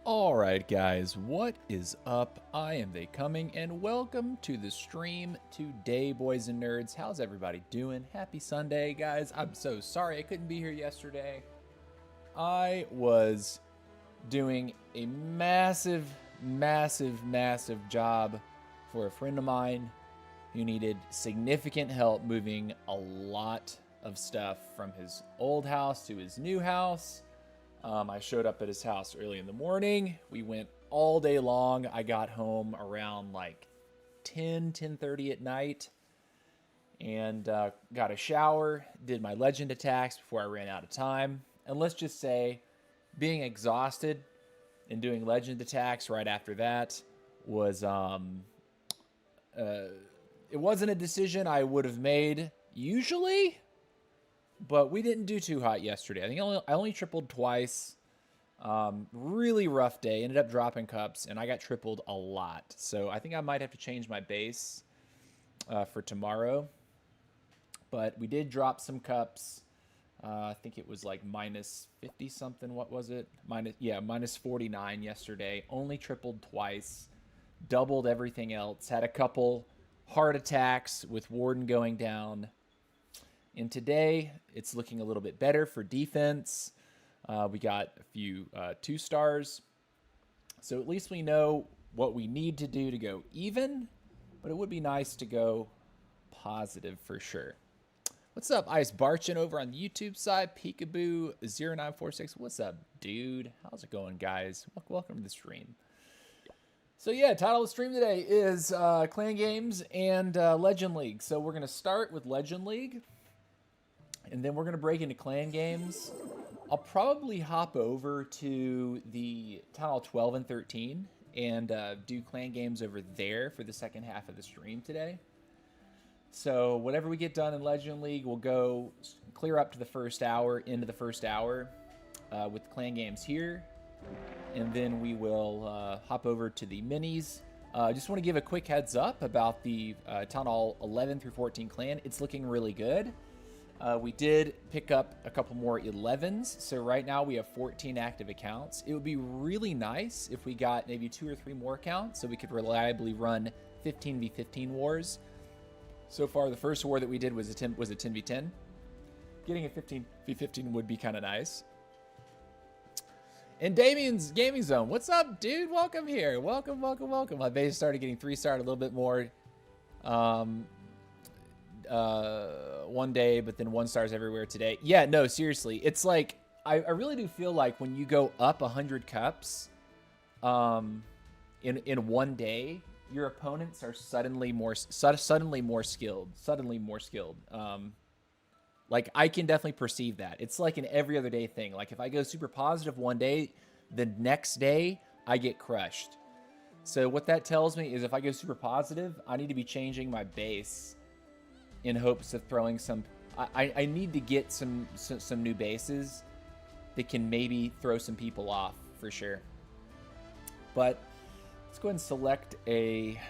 Alright guys, what is up? I am They Coming and welcome to the stream today, boys and nerds. How's everybody doing? Happy Sunday, guys. I'm so sorry I couldn't be here yesterday. I was doing a massive job for a friend of mine who needed significant help moving a lot of stuff from his old house to his new house. I showed up at his house early in the morning. We went all day long. I got home around like 10:30 at night and got a shower, did my legend attacks before I ran out of time. And let's just say being exhausted and doing legend attacks right after that was, it wasn't a decision I would have made usually. But we didn't do too hot yesterday. I think I only tripled twice. Really rough day. Ended up dropping cups, and I got tripled a lot. So I think I might have to change my base for tomorrow. But we did drop some cups. I think it was like minus 50 something. What was it? Minus 49 yesterday. Only tripled twice. Doubled everything else. Had a couple heart attacks with Warden going down. And today, it's looking a little bit better for defense. We got a few 2 stars. So at least we know what we need to do to go even. But it would be nice to go positive for sure. What's up, Ice Barchin over on the YouTube side? Peekaboo0946. What's up, dude? How's it going, guys? Welcome to the stream. So yeah, title of the stream today is Clan Games and Legend League. So we're going to start with Legend League. And then we're going to break into Clan Games. I'll probably hop over to the Town Hall 12 and 13 and do Clan Games over there for the second half of the stream today. So whatever we get done in Legend League, we'll go clear up to the first hour, into the first hour with Clan Games here. And then we will hop over to the minis. Just want to give a quick heads up about the Town Hall 11 through 14 clan. It's looking really good. We did pick up a couple more 11s, so right now we have 14 active accounts. It would be really nice if we got maybe 2 or 3 more accounts so we could reliably run 15v15 wars. So far, the first war that we did was a 10v10. Getting a 15v15 would be kind of nice. And Damien's Gaming Zone, what's up, dude? Welcome here. Welcome. My base started getting 3-starred a little bit more. One day, but then 1 stars everywhere today. Yeah, no, seriously. It's like, I really do feel like when you go up 100 cups in one day, your opponents are suddenly more skilled. Like, I can definitely perceive that. It's like an every other day thing. Like, if I go super positive one day, the next day, I get crushed. So what that tells me is if I go super positive, I need to be changing my base in hopes of throwing some... I need to get some new bases that can maybe throw some people off, for sure. But let's go ahead and select a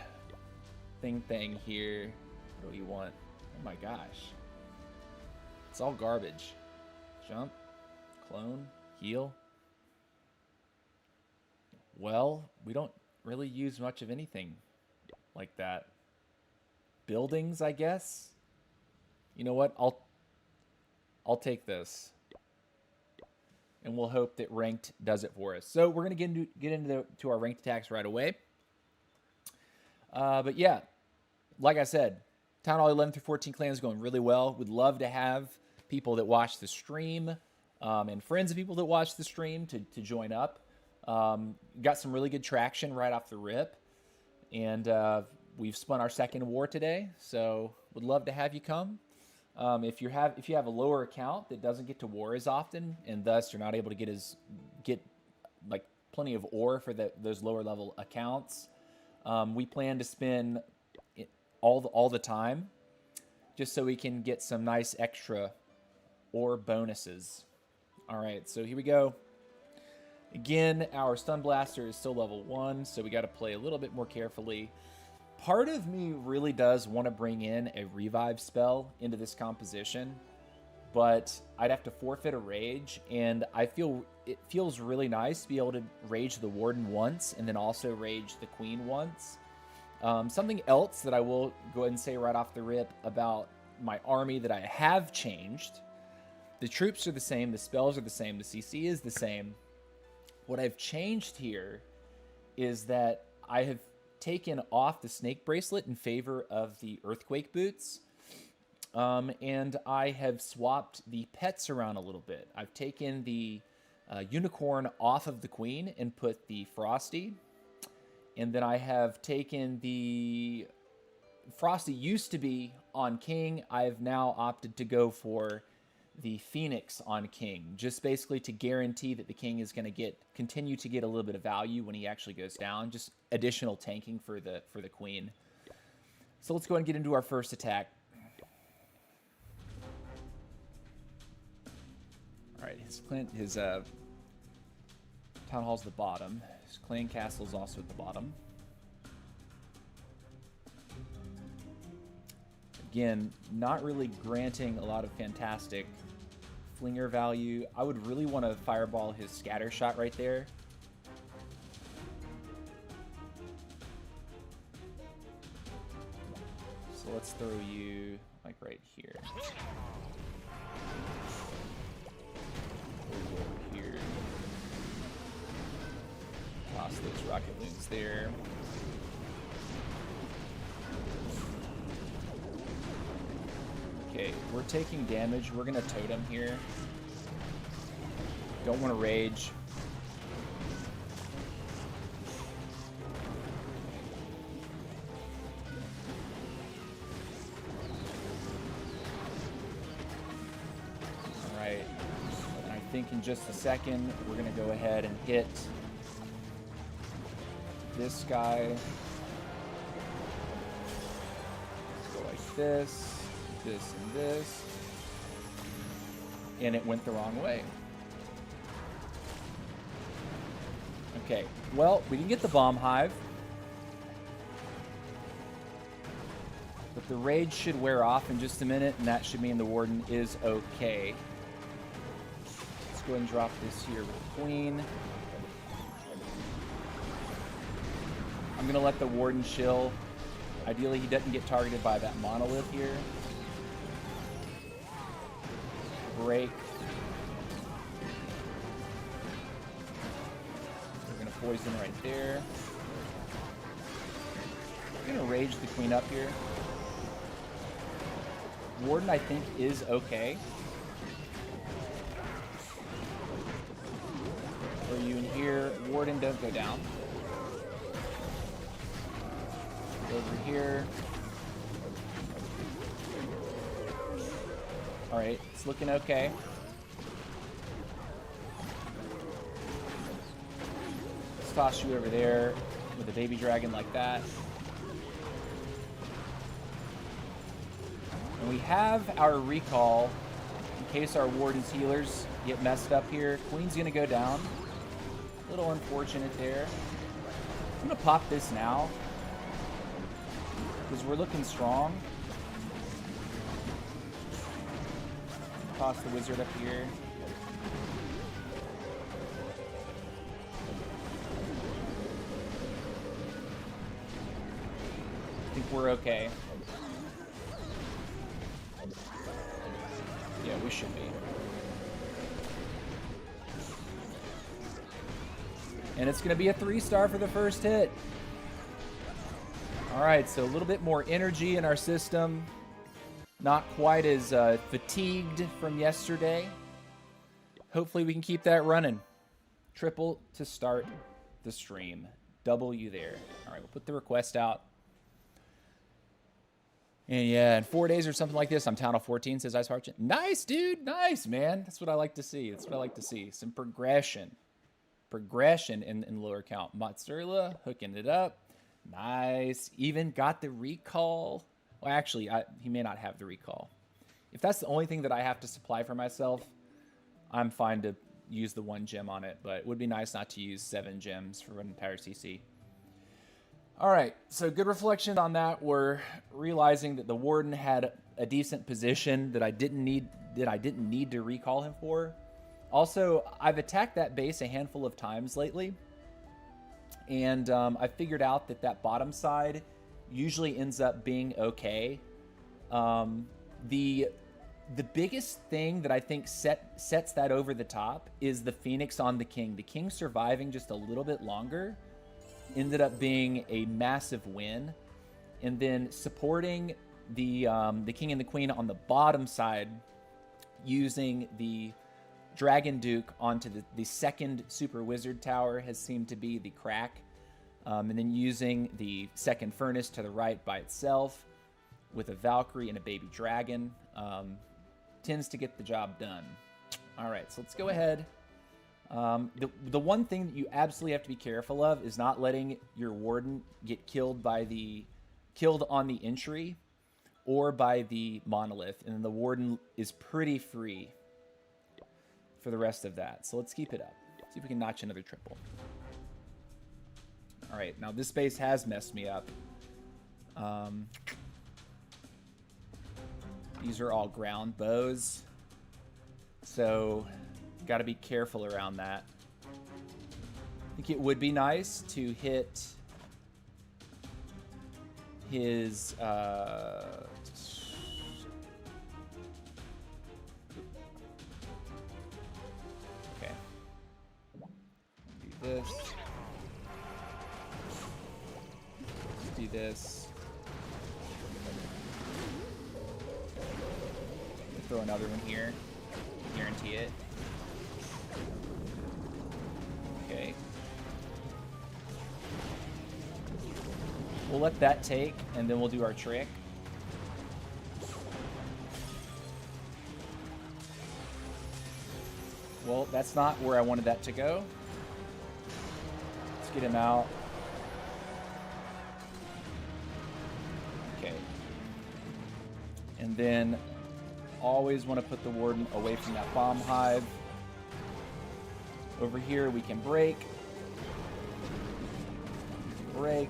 thing here. What do we want? Oh my gosh. It's all garbage. Jump, clone, heal. Well, we don't really use much of anything like that. Buildings, I guess. You know what? I'll take this, and we'll hope that ranked does it for us. So we're gonna get into our ranked attacks right away. But yeah, like I said, Town Hall 11 through 14 clan is going really well. Would love to have people that watch the stream and friends of people that watch the stream to join up. Got some really good traction right off the rip, and we've spun our second war today. So would love to have you come. If you have a lower account that doesn't get to war as often, and thus you're not able to get like plenty of ore for those lower level accounts, we plan to spin all the time, just so we can get some nice extra ore bonuses. All right, so here we go. Again, our stun blaster is still level 1, so we got to play a little bit more carefully. Part of me really does want to bring in a revive spell into this composition, but I'd have to forfeit a rage, and I feel it feels really nice to be able to rage the Warden once and then also rage the Queen once. Something else that I will go ahead and say right off the rip about my army that I have changed. The troops are the same, the spells are the same, the CC is the same. What I've changed here is that I have taken off the snake bracelet in favor of the earthquake boots. And I have swapped the pets around a little bit. I've taken the unicorn off of the queen and put the Frosty. And then I have taken the Frosty used to be on king. I've now opted to go for the Phoenix on king, just basically to guarantee that the king is going to continue to get a little bit of value when he actually goes down, just additional tanking for the queen. So let's go ahead and get into our first attack. All right, his town hall's the bottom. His clan castle's also at the bottom. Again, not really granting a lot of fantastic flinger value. I would really want to fireball his scatter shot right there. So let's throw you like right here. Over here. Toss those rocket moons there. Okay, we're taking damage. We're gonna totem here. Don't want to rage. All right. And I think in just a second, we're gonna go ahead and hit this guy. Let's go like this. This and this, and it went the wrong way. Okay, well, we can get the bomb hive, but the rage should wear off in just a minute, and that should mean the warden is okay. Let's go ahead and drop this here with the queen. I'm gonna let the warden chill. Ideally, he doesn't get targeted by that monolith here. Break. We're gonna poison right there. We're gonna rage the queen up here. Warden, I think, is okay. Throw you in here. Warden, don't go down. Over here. All right, it's looking okay. Let's toss you over there with a baby dragon like that. And we have our recall in case our warden's healers get messed up here. Queen's gonna go down. A little unfortunate there. I'm gonna pop this now because we're looking strong. Toss the wizard up here. I think we're okay. Yeah, we should be. And it's going to be a 3-star for the first hit. All right, so a little bit more energy in our system. Not quite as fatigued from yesterday. Hopefully we can keep that running. Triple to start the stream. W there. All right, we'll put the request out. And yeah, in 4 days or something like this, I'm Town Hall 14, says Ice Heart. Nice, dude. Nice, man. That's what I like to see. That's what I like to see. Some progression. Progression in lower count. Mozzarella hooking it up. Nice. Even got the recall. Well, actually, he may not have the recall. If that's the only thing that I have to supply for myself, I'm fine to use the 1 gem on it, but it would be nice not to use 7 gems for an entire CC. All right, so good reflection on that. We're realizing that the Warden had a decent position that I didn't need to recall him for. Also, I've attacked that base a handful of times lately, and I figured out that bottom side usually ends up being okay. The biggest thing that I think sets that over the top is the Phoenix on the King. The King surviving just a little bit longer ended up being a massive win. And then supporting the King and the Queen on the bottom side using the Dragon Duke onto the second Super Wizard Tower has seemed to be the crack. And then using the second Furnace to the right by itself with a Valkyrie and a baby dragon tends to get the job done. All right, so let's go ahead. The one thing that you absolutely have to be careful of is not letting your Warden get killed on the entry or by the Monolith, and then the Warden is pretty free for the rest of that. So let's keep it up. See if we can notch another triple. All right, now this base has messed me up. These are all ground bows, so got to be careful around that. I think it would be nice to hit his okay. Do this. Do this. Throw another one here. Guarantee it. Okay. We'll let that take, and then we'll do our trick. Well, that's not where I wanted that to go. Let's get him out. Okay. And then always want to put the Warden away from that bomb hive. Over here we can break. Break.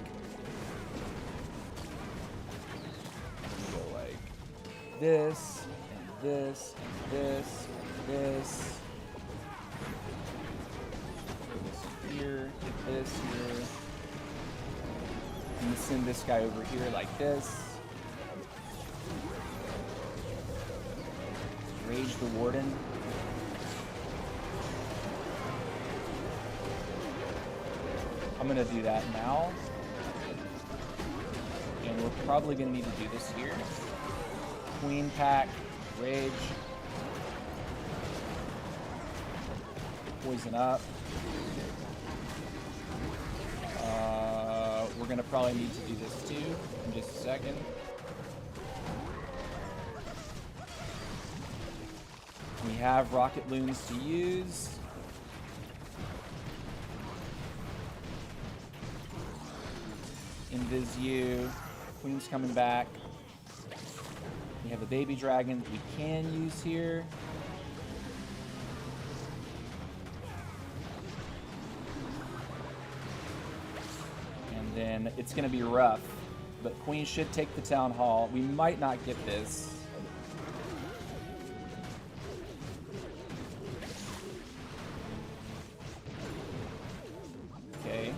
Go like this, and this, and this, and this. Put this here, get this here. And send this guy over here like this. Rage the Warden. I'm gonna do that now. And we're probably gonna need to do this here. Queen pack, Rage. Poison up. We're gonna probably need to do this too in just a second. We have rocket loons to use. Invis you. Queen's coming back. We have a baby dragon that we can use here. And then it's going to be rough. But Queen should take the town hall. We might not get this. Okay.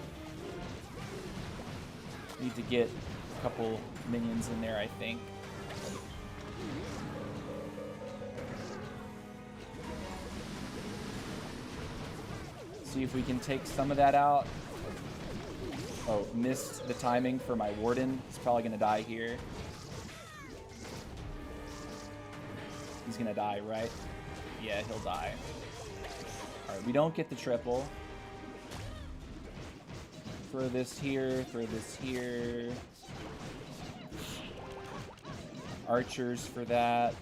Need to get a couple minions in there, I think. See if we can take some of that out. Oh, missed the timing for my Warden. He's probably going to die here. He's going to die, right? Yeah, he'll die. Alright, we don't get the triple. Throw this here, throw this here. Archers for that.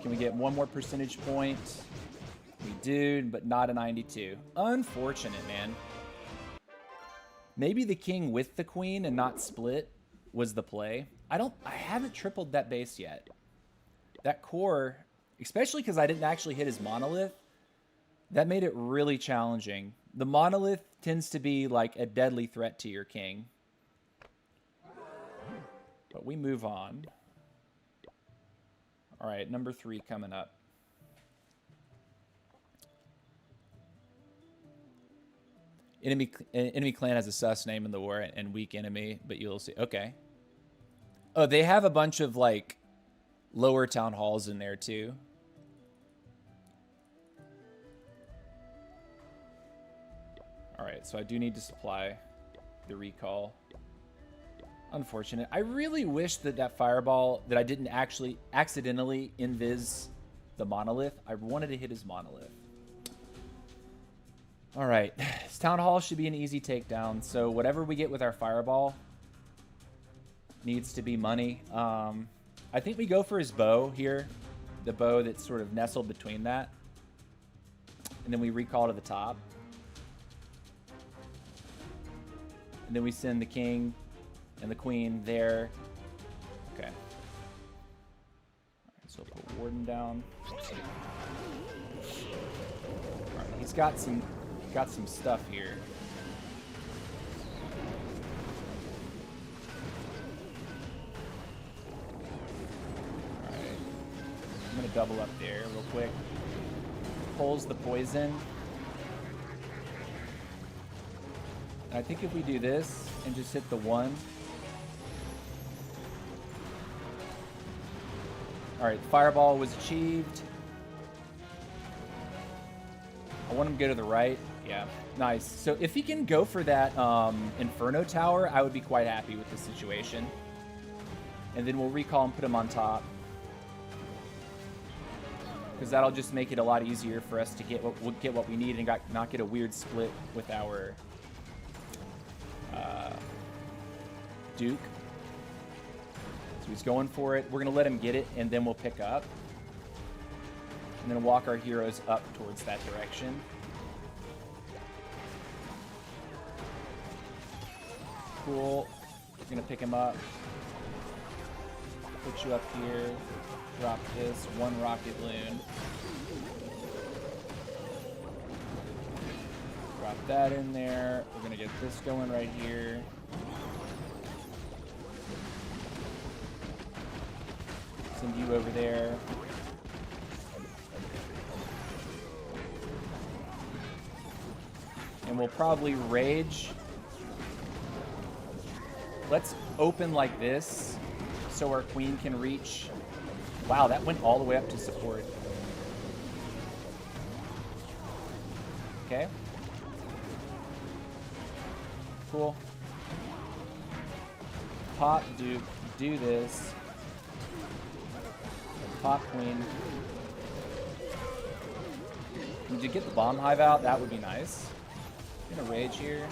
Can we get one more percentage point? We do, but not a 92. Unfortunate, man. Maybe the king with the queen and not split was the play. I haven't tripled that base yet. That core, especially because I didn't actually hit his monolith, that made it really challenging. The monolith tends to be like a deadly threat to your king. But we move on. All right, number 3 coming up. Enemy clan has a sus name in the war and weak enemy, but you'll see. Okay. Oh, they have a bunch of, like, lower town halls in there, too. All right, so I do need to supply the recall. Unfortunate. I really wish that that fireball, that I didn't actually accidentally invis the monolith. I wanted to hit his monolith. All right, this town hall should be an easy takedown. So whatever we get with our fireball needs to be money. I think we go for his bow here, the bow that's sort of nestled between that, and then we recall to the top, and then we send the king and the queen there. Okay. All right, so put Warden down. All right, he's got some stuff here. All right, I'm gonna double up there real quick. Pulls the poison. And I think if we do this and just hit the 1. All right, fireball was achieved. I want him to go to the right. Yeah, nice. So if he can go for that Inferno Tower, I would be quite happy with the situation. And then we'll recall and put him on top, because that'll just make it a lot easier for us to get what we need and not get a weird split with our Duke. So he's going for it. We're going to let him get it, and then we'll pick up. And then walk our heroes up towards that direction. Cool. We're going to pick him up. Put you up here. Drop this. 1 rocket loon. Drop that in there. We're going to get this going right here. Send you over there. And we'll probably rage. Let's open like this so our queen can reach. Wow, that went all the way up to support. Okay. Cool. Pop Duke, do this. Pop queen. Did you get the bomb hive out? That would be nice. I'm gonna rage here.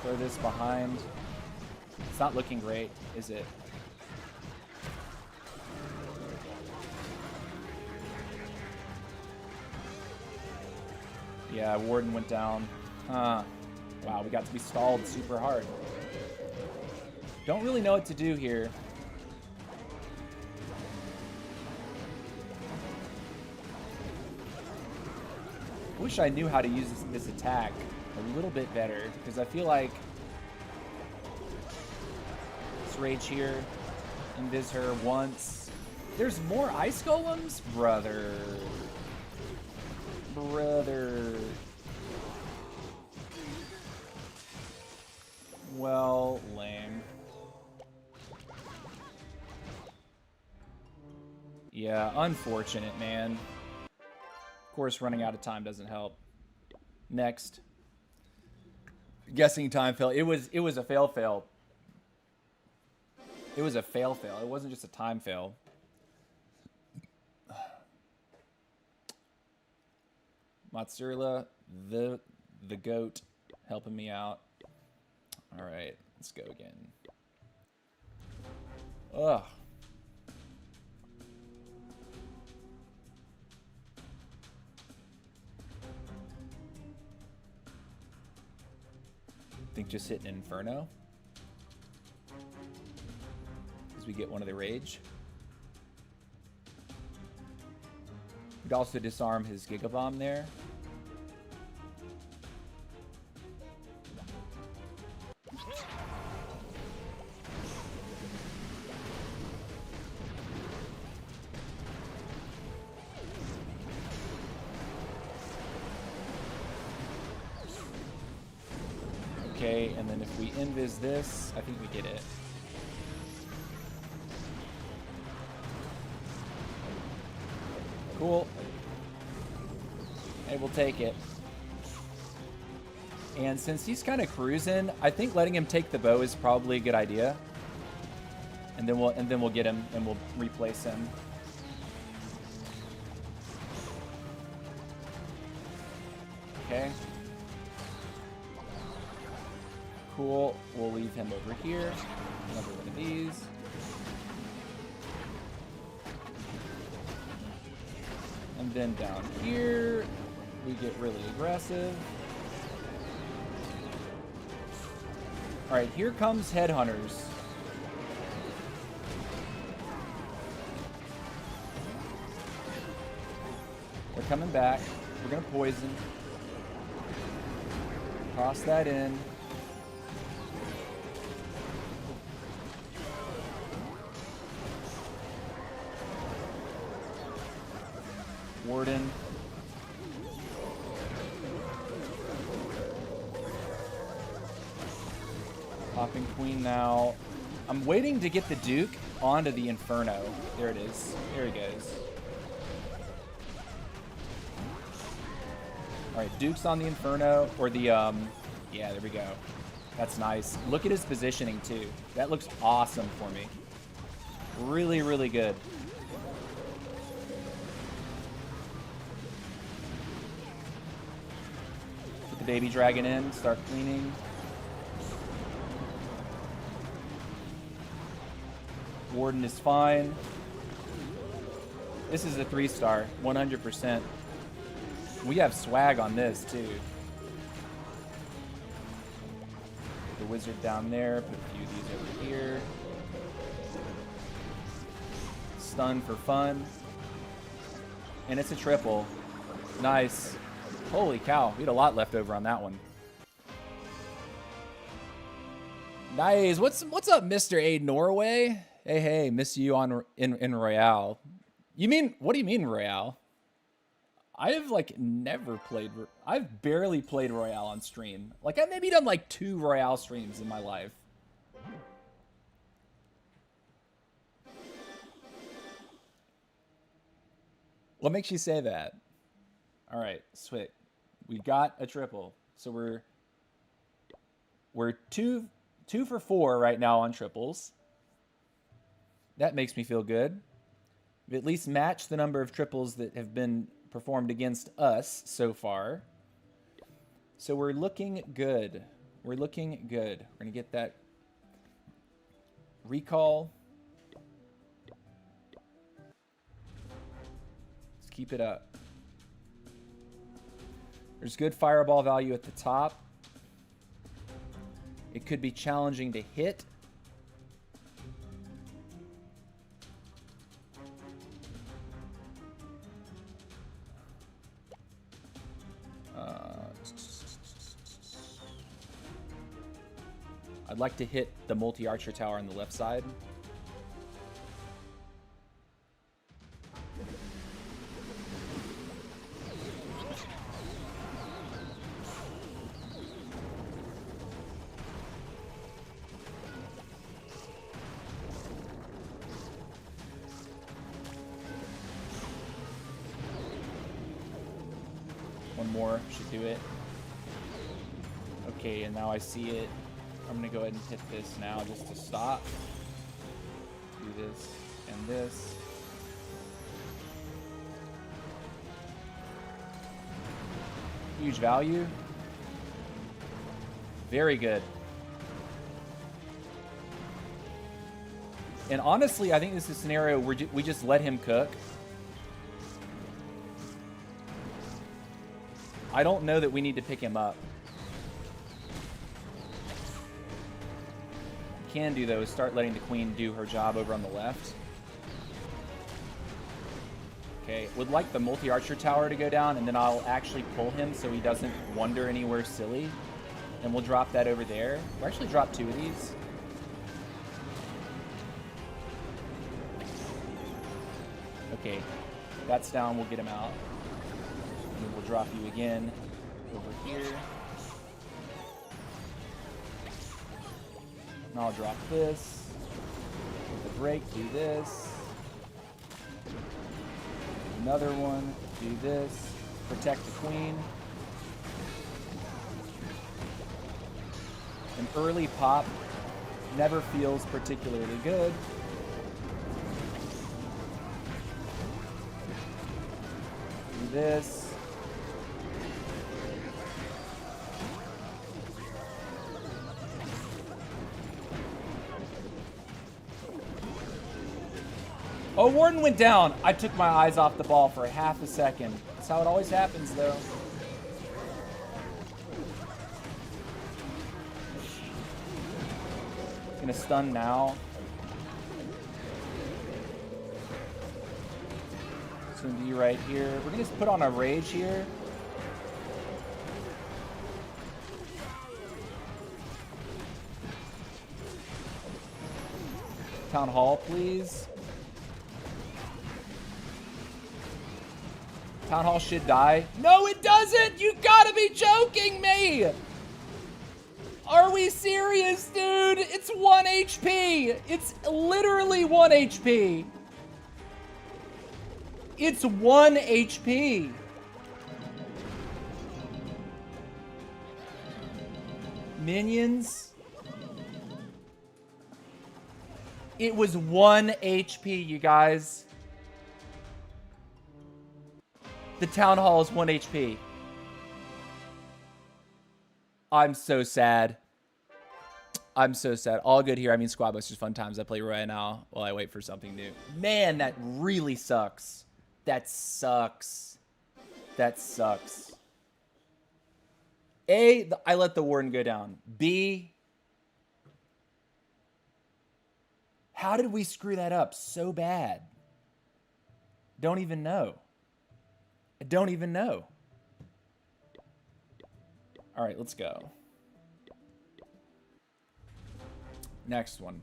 Throw this behind. It's not looking great, is it? Yeah, Warden went down. Wow, we stalled super hard. Don't really know what to do here. I wish I knew how to use this attack a little bit better, because I feel like let's rage here, invis her once. There's more ice golems? Brother. Well, lame. Yeah, unfortunate, man. Of course, running out of time doesn't help. Next. Guessing time fail. It was a fail. It was a fail. It wasn't just a time fail. Mozzarella, the goat, helping me out. All right, let's go again. Ugh. Think just hit an Inferno as we get one of the rage. We'd also disarm his Giga Bomb there. Okay, and then if we invis this, I think we get it. Cool. Hey, we'll take it. And since he's kind of cruising, I think letting him take the bow is probably a good idea. And then we'll get him and we'll replace him. Okay. Cool. We'll leave him over here. Another one of these. And then down here, we get really aggressive. All right, here comes Headhunters. They're coming back. We're gonna poison. Toss that in. Warden. Popping Queen now. I'm waiting to get the Duke onto the Inferno. There it is. There he goes. Alright, Duke's on the Inferno. Or the, yeah, there we go. That's nice. Look at his positioning, too. That looks awesome for me. Really, really good. Put the baby dragon in. Start cleaning. Warden is fine. This is a 3-star, 100%. We have swag on this, too. The wizard down there. Put a few of these over here. Stun for fun. And it's a triple. Nice. Holy cow. We had a lot left over on that one. Nice. What's up, Mr. A Norway? Hey, miss you in Royale. You mean, what do you mean Royale? I have like never played, I've barely played Royale on stream. Like I've maybe done like 2 Royale streams in my life. What makes you say that? All right, sweet. We got a triple. So we're two for 4 right now on triples. That makes me feel good. We've at least matched the number of triples that have been performed against us so far. So we're looking good. We're looking good. We're going to get that recall. Let's keep it up. There's good fireball value at the top. It could be challenging to hit. I'd like to hit the multi-archer tower on the left side. One more should do it. Okay, and now I see it. I'm gonna go ahead and hit this now just to stop. Do this and this. Huge value. Very good. And honestly, I think this is a scenario where we just let him cook. I don't know that we need to pick him up. Can do though is start letting the queen do her job over on the left. Okay, would like the multi-archer tower to go down, and then I'll actually pull him so he doesn't wander anywhere silly. And we'll drop that over there. We'll actually drop 2 of these. Okay, that's down, we'll get him out. And then we'll drop you again over here. And I'll drop this. With the break, do this. Another one, do this. Protect the queen. An early pop never feels particularly good. Do this. Oh, Warden went down. I took my eyes off the ball for half a second. That's how it always happens, though. Gonna stun now. Soon be right here. We're gonna just put on a rage here. Town Hall, please. Town Hall should die. No, it doesn't! You gotta be joking me! Are we serious, dude? It's 1 HP! It's literally 1 HP! It's 1 HP! Minions? It was 1 HP, you guys. The Town Hall is 1 HP. I'm so sad. I'm so sad. All good here. I mean, Squad Busters fun times. I play right now while I wait for something new. Man, that really sucks. That sucks. That sucks. A, I let the Warden go down. B, how did we screw that up so bad? Don't even know. I don't even know. All right, let's go. Next one.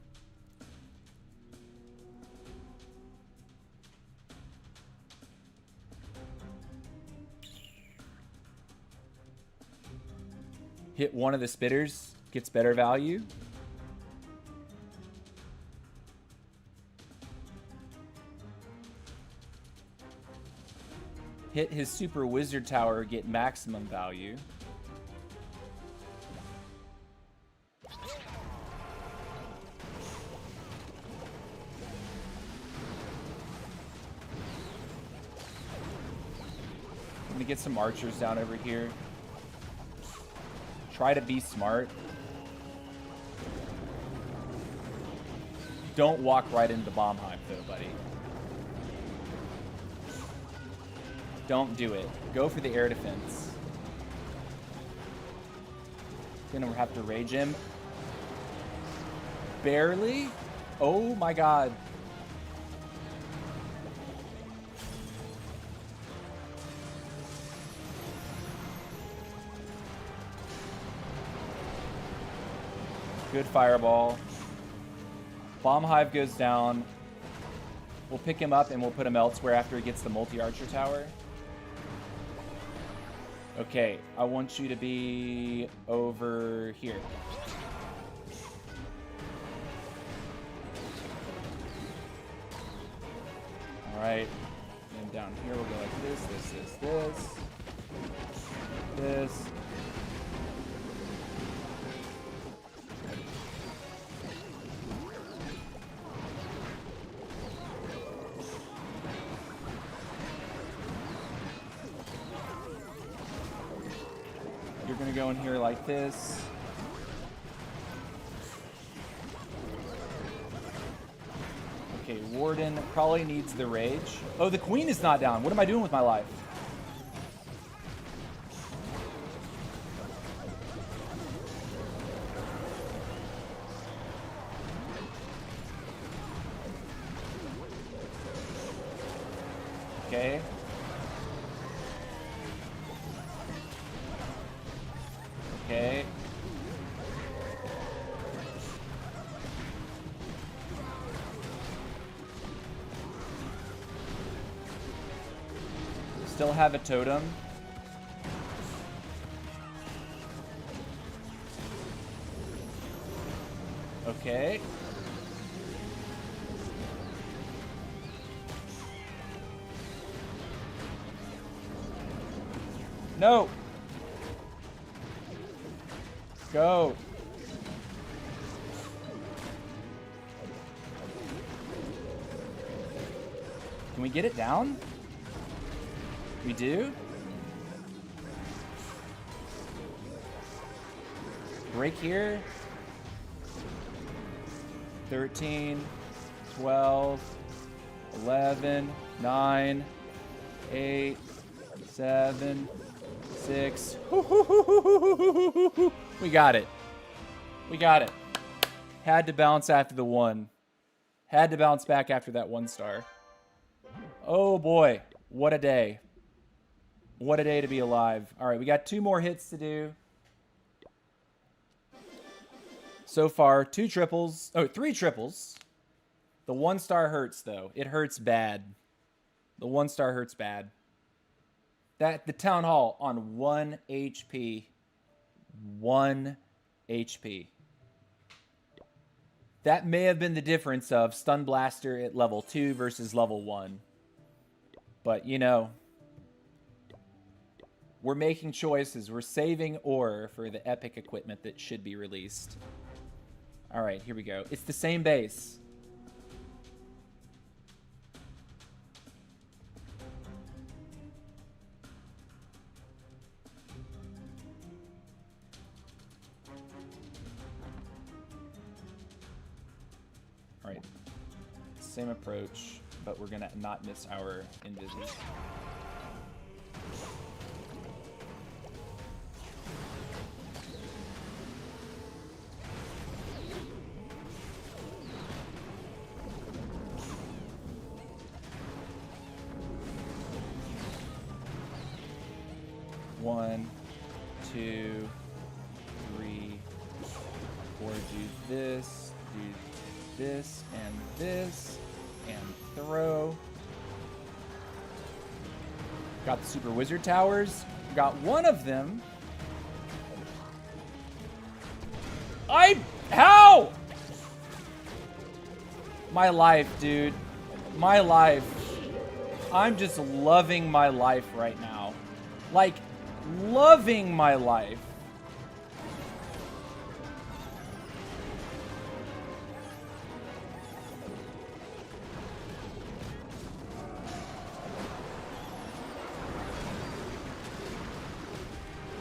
Hit one of the spitters, gets better value. Hit his super wizard tower, get maximum value. I'm gonna get some archers down over here. Try to be smart. Don't walk right into bomb hive though, buddy. Don't do it. Go for the air defense. Gonna have to rage him. Barely? Oh my god. Good fireball. Bomb hive goes down. We'll pick him up and we'll put him elsewhere after he gets the multi-archer tower. Okay, I want you to be over here. Alright. And down here we'll go like this. This. You're gonna go in here like this. Okay, Warden probably needs the rage. Oh, the queen is not down. What am I doing with my life? Okay. Okay. Still have a totem. Okay. No. Go. Can we get it down? We do? Break here. 13, 12, 11, 9, 8, 7, 6. We got it. We got it. Had to bounce after the 1. Had to bounce back after that 1 star. Oh boy. What a day. What a day to be alive. All right, we got 2 more hits to do. So far, 2 triples. Oh, 3 triples. The 1 star hurts, though. It hurts bad. The 1 star hurts bad. The Town Hall on 1 HP. 1 HP. That may have been the difference of Stun Blaster at level 2 versus level 1. But, you know, we're making choices. We're saving ore for the epic equipment that should be released. All right, here we go. It's the same base. All right, same approach, but we're gonna not miss our invis. One, 2, 3, 4. Do this, and throw. Got the Super Wizard Towers. Got one of them. How? My life, dude. My life. I'm just loving my life right now. Like, loving my life.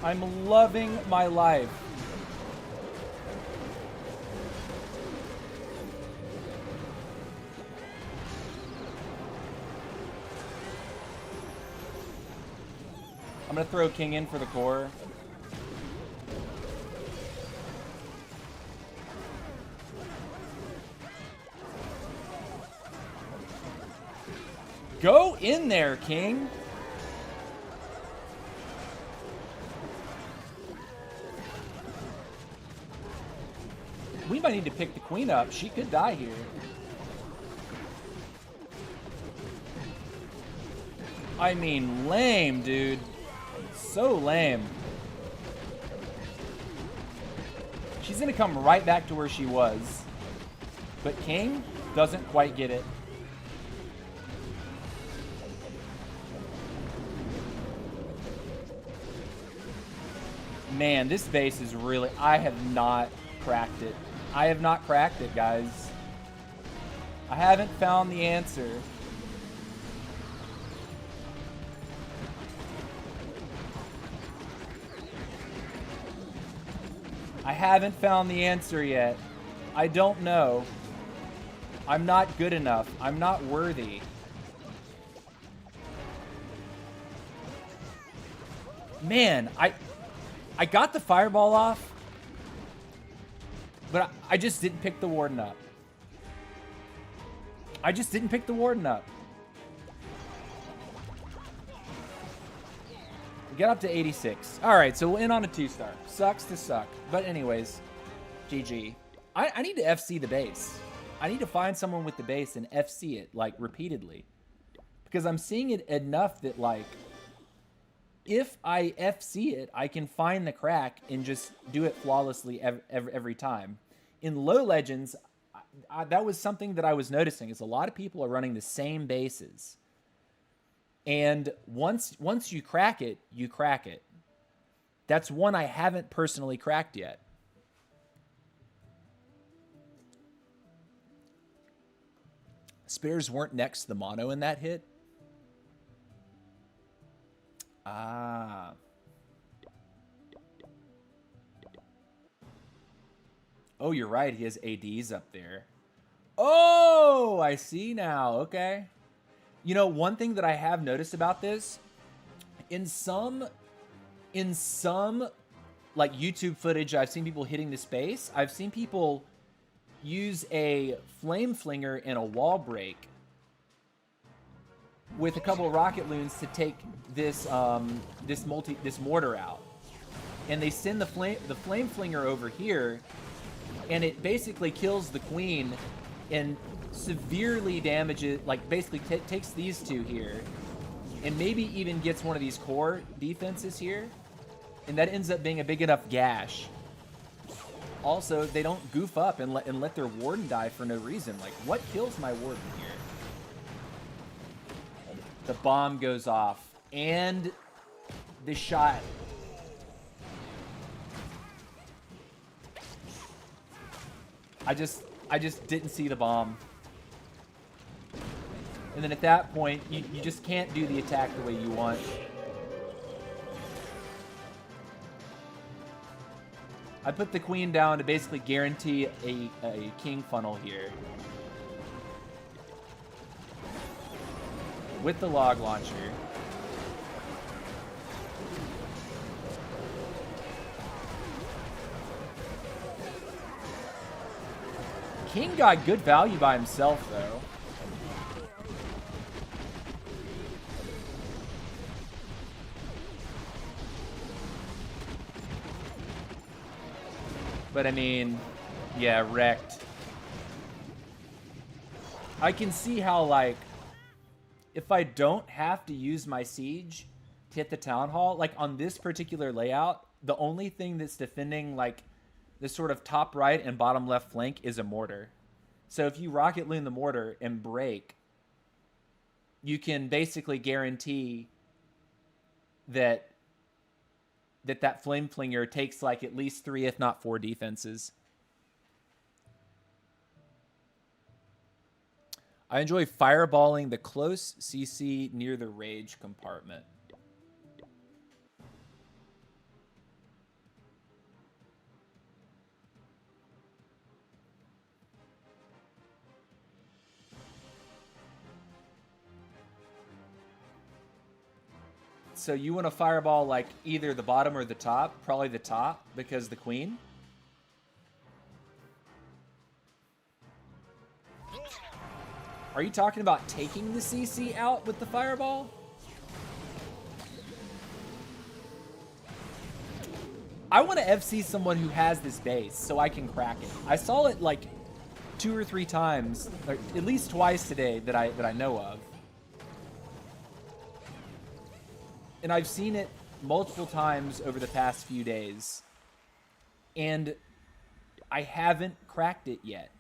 I'm loving my life. I'm gonna throw King in for the core. Go in there, King. We might need to pick the queen up. She could die here. I mean, lame, dude. So lame. She's gonna come right back to where she was. But King doesn't quite get it. Man, this base is really... I have not cracked it. I have not cracked it, guys. I haven't found the answer. I haven't found the answer yet. I don't know. I'm not good enough. I'm not worthy. Man, I got the fireball off, but I just didn't pick the warden up. I just didn't pick the warden up. We get up to 86. All right, so we'll end on a 2-star. Sucks to suck. But anyways, GG. I need to FC the base. I need to find someone with the base and FC it, like, repeatedly. Because I'm seeing it enough that, like, if I FC it, I can find the crack and just do it flawlessly every time. in low legends, that was something that I was noticing is a lot of people are running the same bases. And once you crack it, you crack it. That's one I haven't personally cracked yet. Spares weren't next to the mono in that hit. Ah. Oh, you're right. He has ADs up there. Oh, I see now. Okay. You know, one thing that I have noticed about this, in some like YouTube footage, I've seen people hitting the space. I've seen people use a flame flinger and a wall break with a couple of rocket loons to take this this mortar out, and they send the flame flinger over here, and it basically kills the queen and severely damages, like basically takes these two here, and maybe even gets one of these core defenses here, and that ends up being a big enough gash. Also, they don't goof up and let their warden die for no reason. Like, what kills my warden here? The bomb goes off, and the shot. I just didn't see the bomb. And then at that point, you just can't do the attack the way you want. I put the queen down to basically guarantee a king funnel here. With the log launcher. King got good value by himself, though. But I mean, yeah, wrecked. I can see how, like, if I don't have to use my siege to hit the town hall, like on this particular layout, the only thing that's defending, like, this sort of top right and bottom left flank is a mortar. So if you rocket loon the mortar and break, you can basically guarantee that that flame flinger takes like at least 3, if not 4 defenses. I enjoy fireballing the close CC near the rage compartment. So you want to fireball like either the bottom or the top? Probably the top because the queen. Are you talking about taking the CC out with the fireball? I want to FC someone who has this base so I can crack it. I saw it like 2 or 3 times, or at least twice today that I know of. And I've seen it multiple times over the past few days. And I haven't cracked it yet.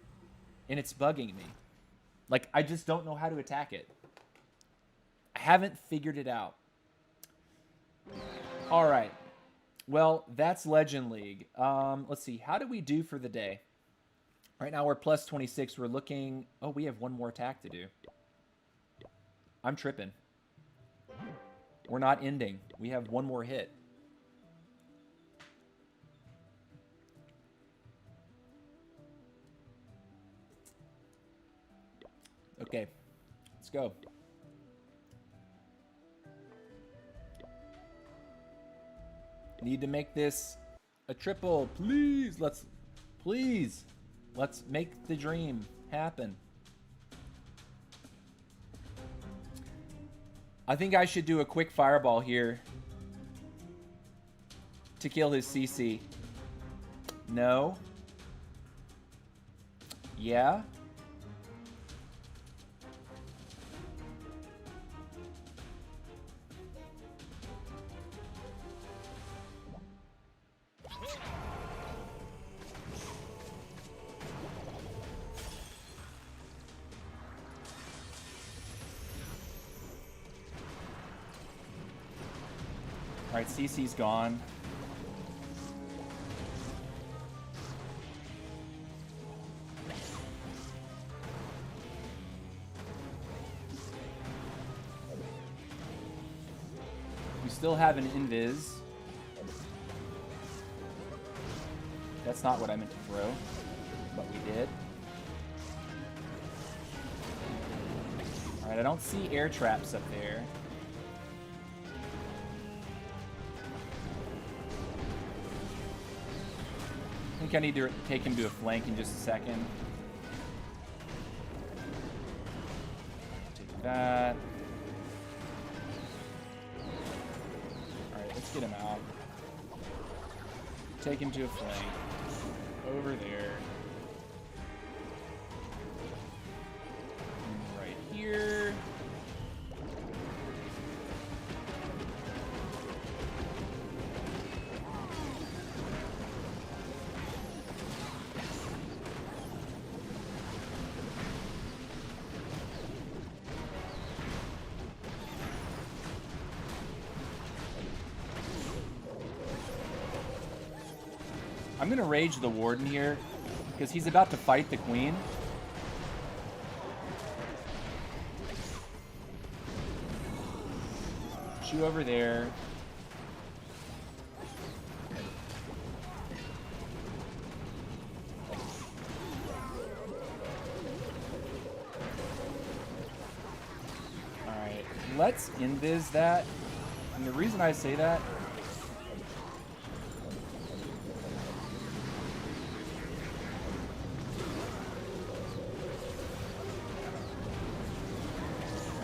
And it's bugging me. Like, I just don't know how to attack it. I haven't figured it out. All right. Well, that's Legend League. Let's see. How do we do for the day? Right now we're plus 26. We're looking... Oh, we have one more attack to do. I'm tripping. We're not ending. We have one more hit. Okay, let's go. Need to make this a triple, please. Let's make the dream happen. I think I should do a quick fireball here to kill his CC. No. Yeah. Alright, CC's gone. We still have an invis. That's not what I meant to throw, but we did. Alright, I don't see air traps up there. I think I need to take him to a flank in just a second. Take that. Alright, let's get him out. Take him to a flank. Over there. And right here. I'm going to rage the warden here because he's about to fight the queen. Put you over there. Alright, let's invis that. And the reason I say that,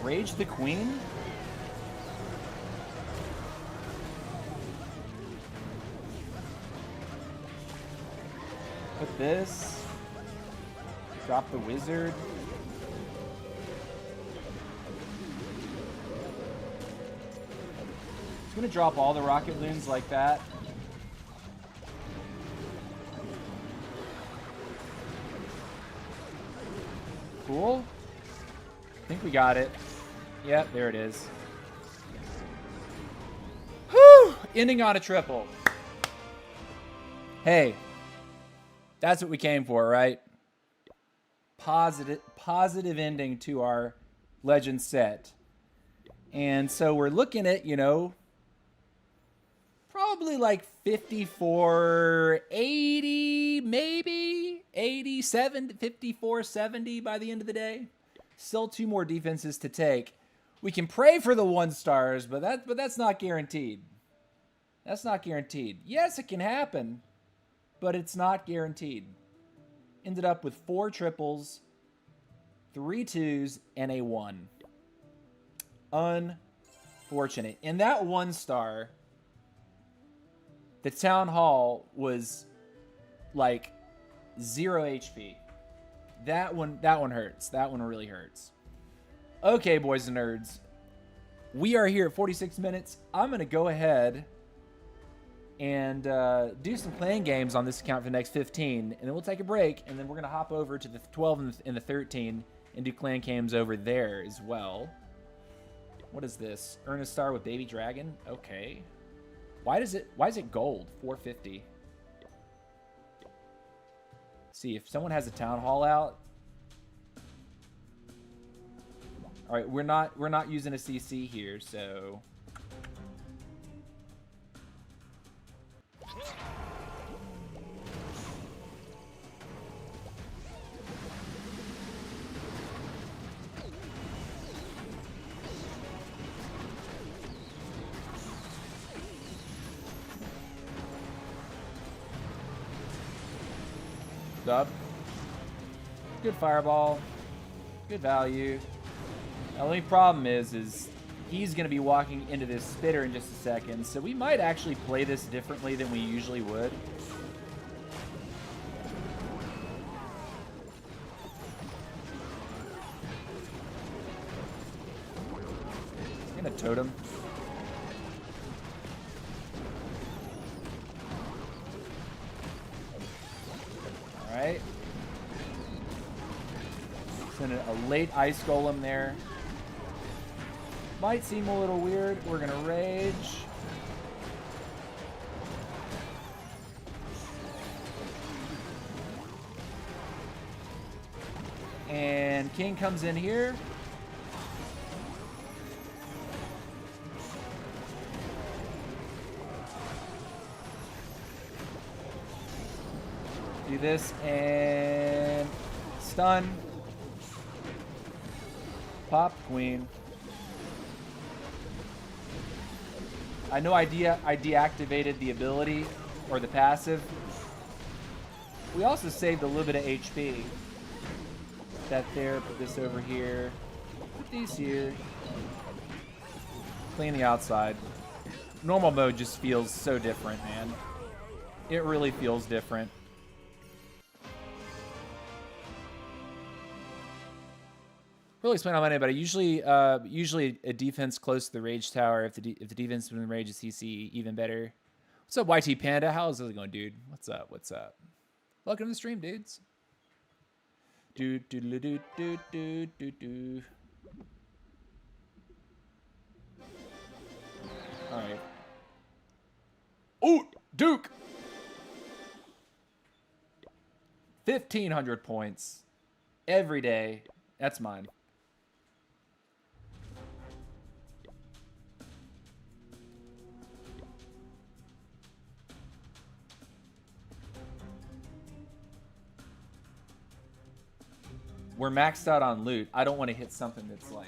rage the queen? Put this. Drop the wizard. Just gonna drop all the rocket loons like that. Cool. I think we got it. Yep, there it is. Whew! Ending on a triple. Hey, that's what we came for, right? Positive ending to our Legend set. And so we're looking at, you know, probably like 54, 80, maybe 87, 54, 70 by the end of the day. Still 2 more defenses to take. We can pray for the 1 stars, but that's not guaranteed. That's not guaranteed. Yes, it can happen, but it's not guaranteed. Ended up with 4 triples, 3 2s, and a 1. Unfortunate. In that 1 star, the town hall was like 0 HP. That one hurts. That one really hurts. Okay, boys and nerds. We are here at 46 minutes. I'm going to go ahead and do some playing games on this account for the next 15. And then we'll take a break. And then we're going to hop over to the 12 and the 13 and do clan games over there as well. What is this? Earn a star with Baby Dragon? Okay. Why is it gold? 450. See, if someone has a town hall out. All right, we're not using a CC here, so up. Good fireball. Good value. The only problem is he's going to be walking into this spitter in just a second, so we might actually play this differently than we usually would. I'm going to totem. Alright. Send a late ice golem there. Might seem a little weird. We're going to rage. And king comes in here. Do this and stun. Pop queen. I know I deactivated the ability or the passive. We also saved a little bit of HP. That there, put this over here. Put these here. Clean the outside. Normal mode just feels so different, man. It really feels different. Really explain on Monday, but usually a defense close to the rage tower. If the defense is in the rage is CC, even better. What's up, YT Panda? How's this going, dude? What's up? What's up? Welcome to the stream, dudes. Do do do do do do do do. All right. Oh, Duke. 1,500 points every day. That's mine. We're maxed out on loot. I don't want to hit something that's like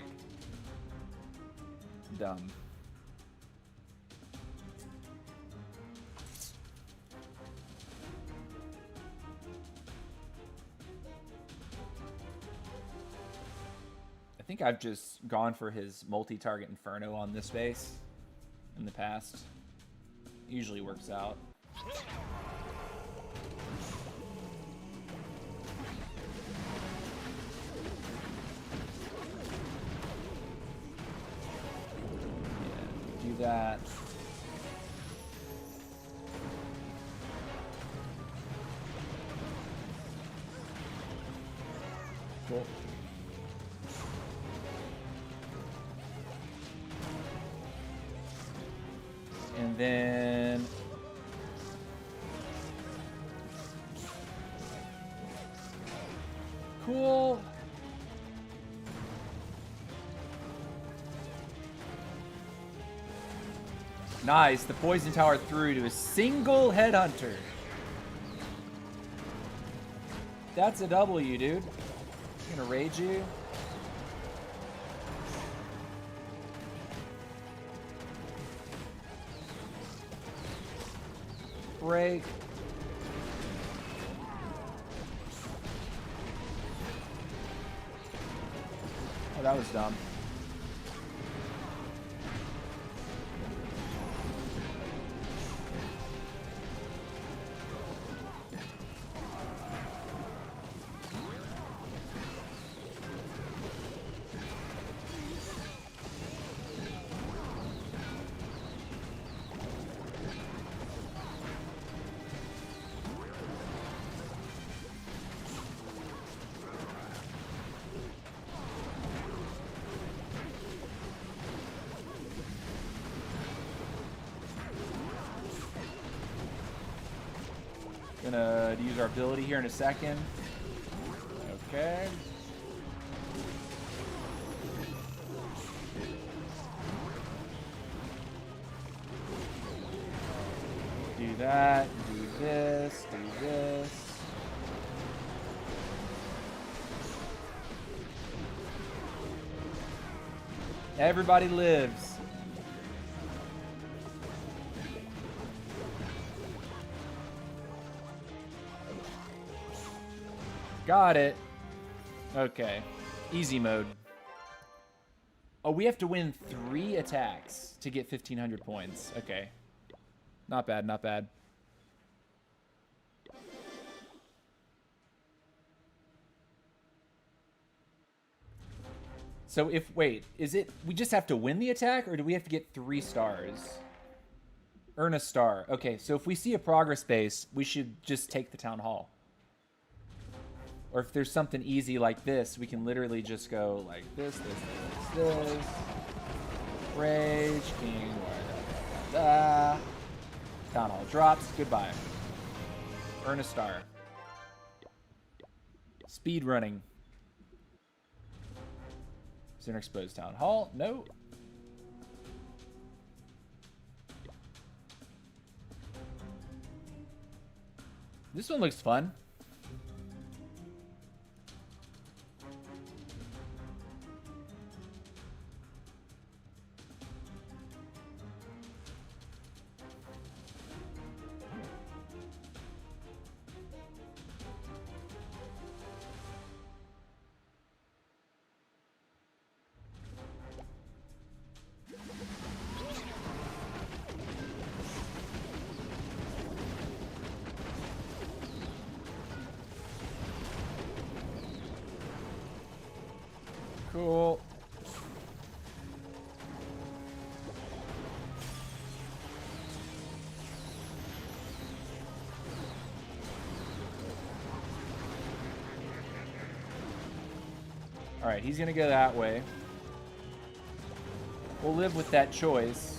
dumb. I think I've just gone for his multi-target Inferno on this base in the past. Usually works out. That. Cool. And then cool. Nice, the poison tower through to a single headhunter. That's a W, dude. I'm gonna rage you. Break. Oh, that was dumb. Gonna use our ability here in a second. Okay. Do that, do this, do this. Everybody lives. Got it. Okay. Easy mode. Oh, we have to win 3 attacks to get 1,500 points. Okay. Not bad, not bad. So if, wait, is it, we just have to win the attack or do we have to get 3 stars? Earn a star. Okay, so if we see a progress base, we should just take the town hall. Or if there's something easy like this, we can literally just go like this. Rage, king, town hall drops, goodbye. Earn a star. Speed running. Center exposed town hall. No. This one looks fun. Cool. All right, he's gonna go that way. We'll live with that choice.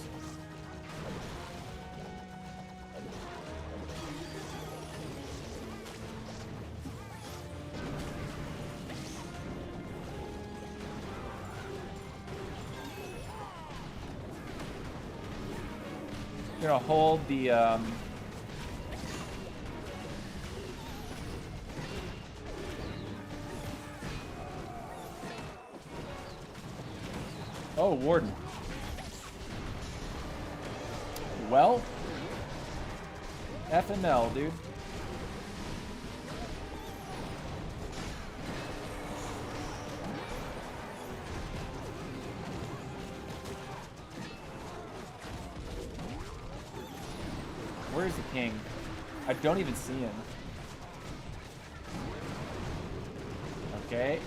Gonna hold the oh, Warden. Well, FML, dude. Where's the king? I don't even see him. Okay.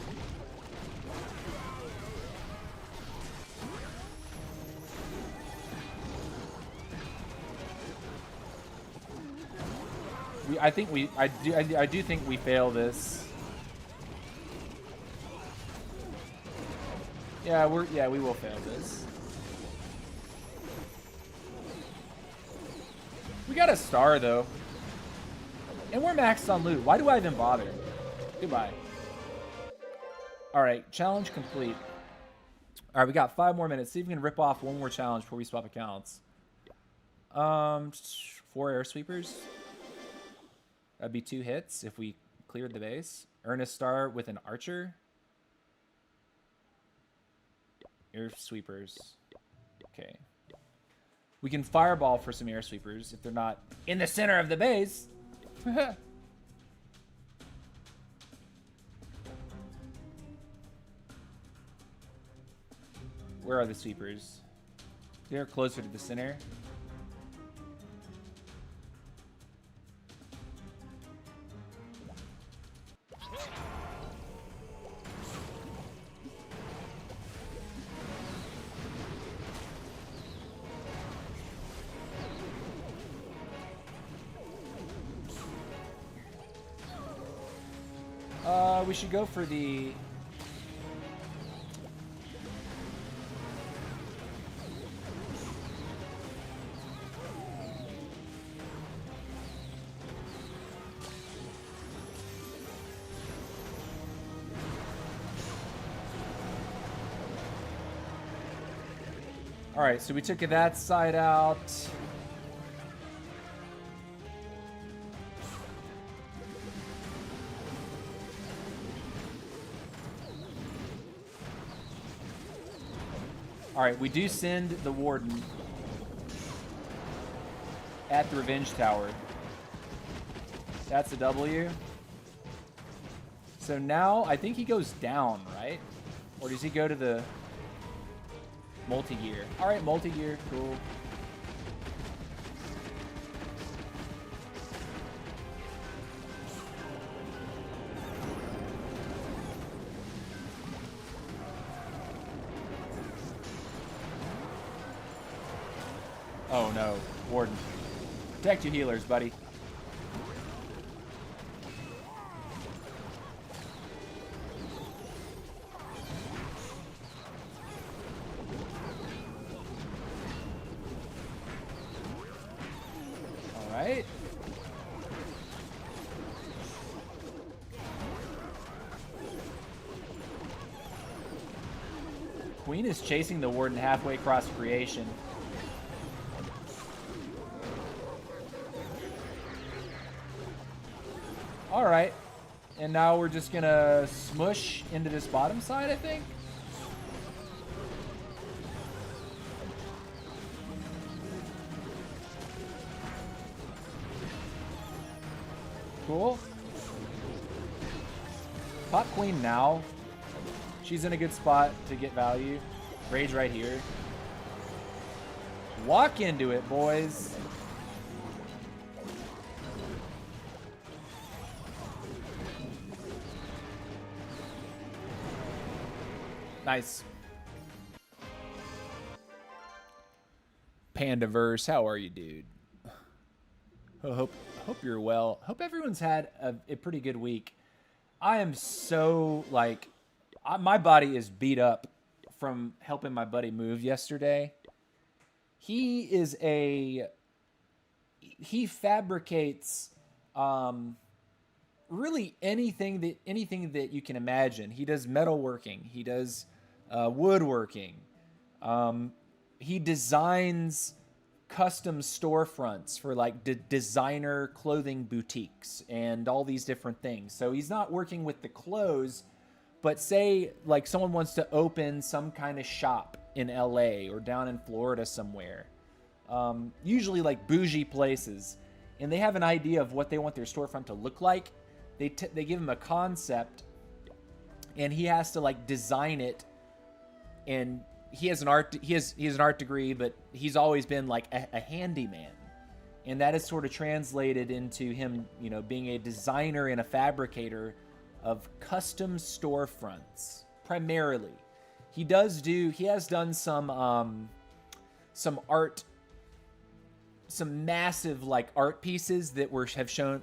I do think we fail this. Yeah, we will fail this. We got a star though. And we're maxed on loot. Why do I even bother? Goodbye. Alright, challenge complete. Alright, we got 5 more minutes. See if we can rip off one more challenge before we swap accounts. 4 air sweepers. That'd be 2 hits if we cleared the base. Earn a star with an archer. Air sweepers. Okay. We can fireball for some air sweepers if they're not in the center of the base. Where are the sweepers? They're closer to the center. We should go for the... Alright, so we took that side out. Alright, we do send the Warden at the Revenge Tower. That's a W. So now, I think he goes down, right? Or does he go to the multi-gear? Alright, multi-gear, cool. Oh no, Warden. Protect your healers, buddy. Alright. Queen is chasing the Warden halfway across creation. All right. And now we're just going to smush into this bottom side, I think. Cool. Pop Queen now. She's in a good spot to get value. Rage right here. Walk into it, boys. Nice. Pandaverse, how are you, dude? Hope you're well. Hope everyone's had a pretty good week. I am so, like, my body is beat up from helping my buddy move yesterday. He fabricates really anything that you can imagine. He does metalworking. He does woodworking. He designs custom storefronts for like designer clothing boutiques and all these different things. So he's not working with the clothes, but say like someone wants to open some kind of shop in LA or down in Florida somewhere, usually like bougie places, and they have an idea of what they want their storefront to look like. They give him a concept, and he has to like design it. And he has an art degree, but he's always been like a handyman, and that is sort of translated into him, you know, being a designer and a fabricator of custom storefronts primarily. He has done some art, some massive like art pieces that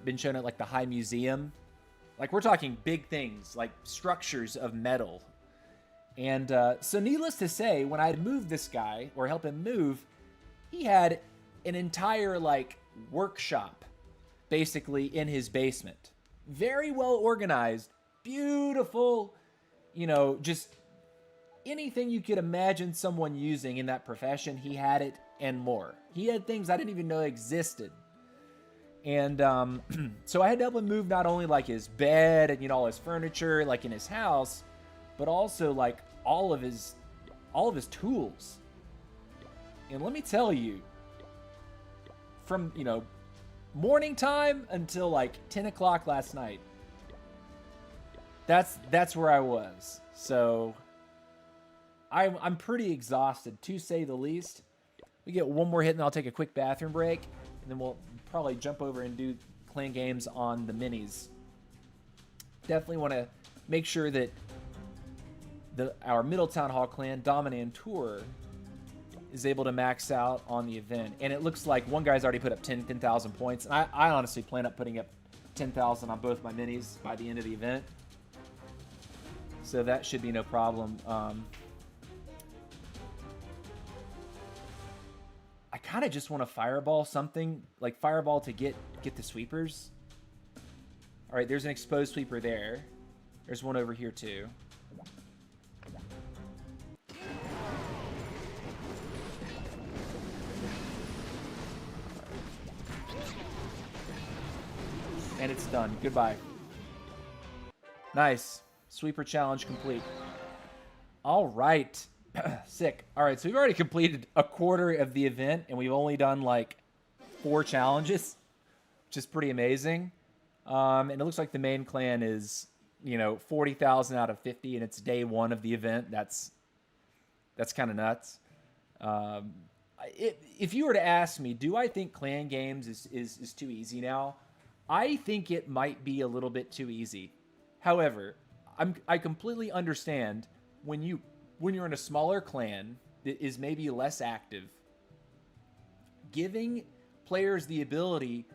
been shown at like the High Museum. Like we're talking big things, like structures of metal. And so needless to say, when I moved this guy or help him move, he had an entire like workshop basically in his basement. Very well organized, beautiful, you know, just anything you could imagine someone using in that profession, he had it and more. He had things I didn't even know existed. And so I had to help him move not only like his bed and, you know, all his furniture like in his house, but also like all of his tools. And let me tell you, from, you know, morning time until like 10 o'clock last night, that's where I was. So I'm pretty exhausted, to say the least. We get one more hit and I'll take a quick bathroom break, and then we'll probably jump over and do clan games on the minis. Definitely want to make sure that our Middletown Hall clan, Dominantur, is able to max out on the event. And it looks like one guy's already put up 10,000 points. And I honestly plan up putting up 10,000 on both my minis by the end of the event. So that should be no problem. I kind of just want to fireball something, like fireball to get the sweepers. All right, there's an exposed sweeper there. There's one over here too. And it's done. Goodbye. Nice. Sweeper challenge complete. All right. Sick. All right, so we've already completed a quarter of the event, and we've only done like 4 challenges, which is pretty amazing. And it looks like the main clan is, you know, 40,000 out of 50, and it's day 1 of the event. That's kind of nuts. If you were to ask me, do I think clan games is too easy now? I think it might be a little bit too easy. However, I completely understand when you're in a smaller clan that is maybe less active, giving players the ability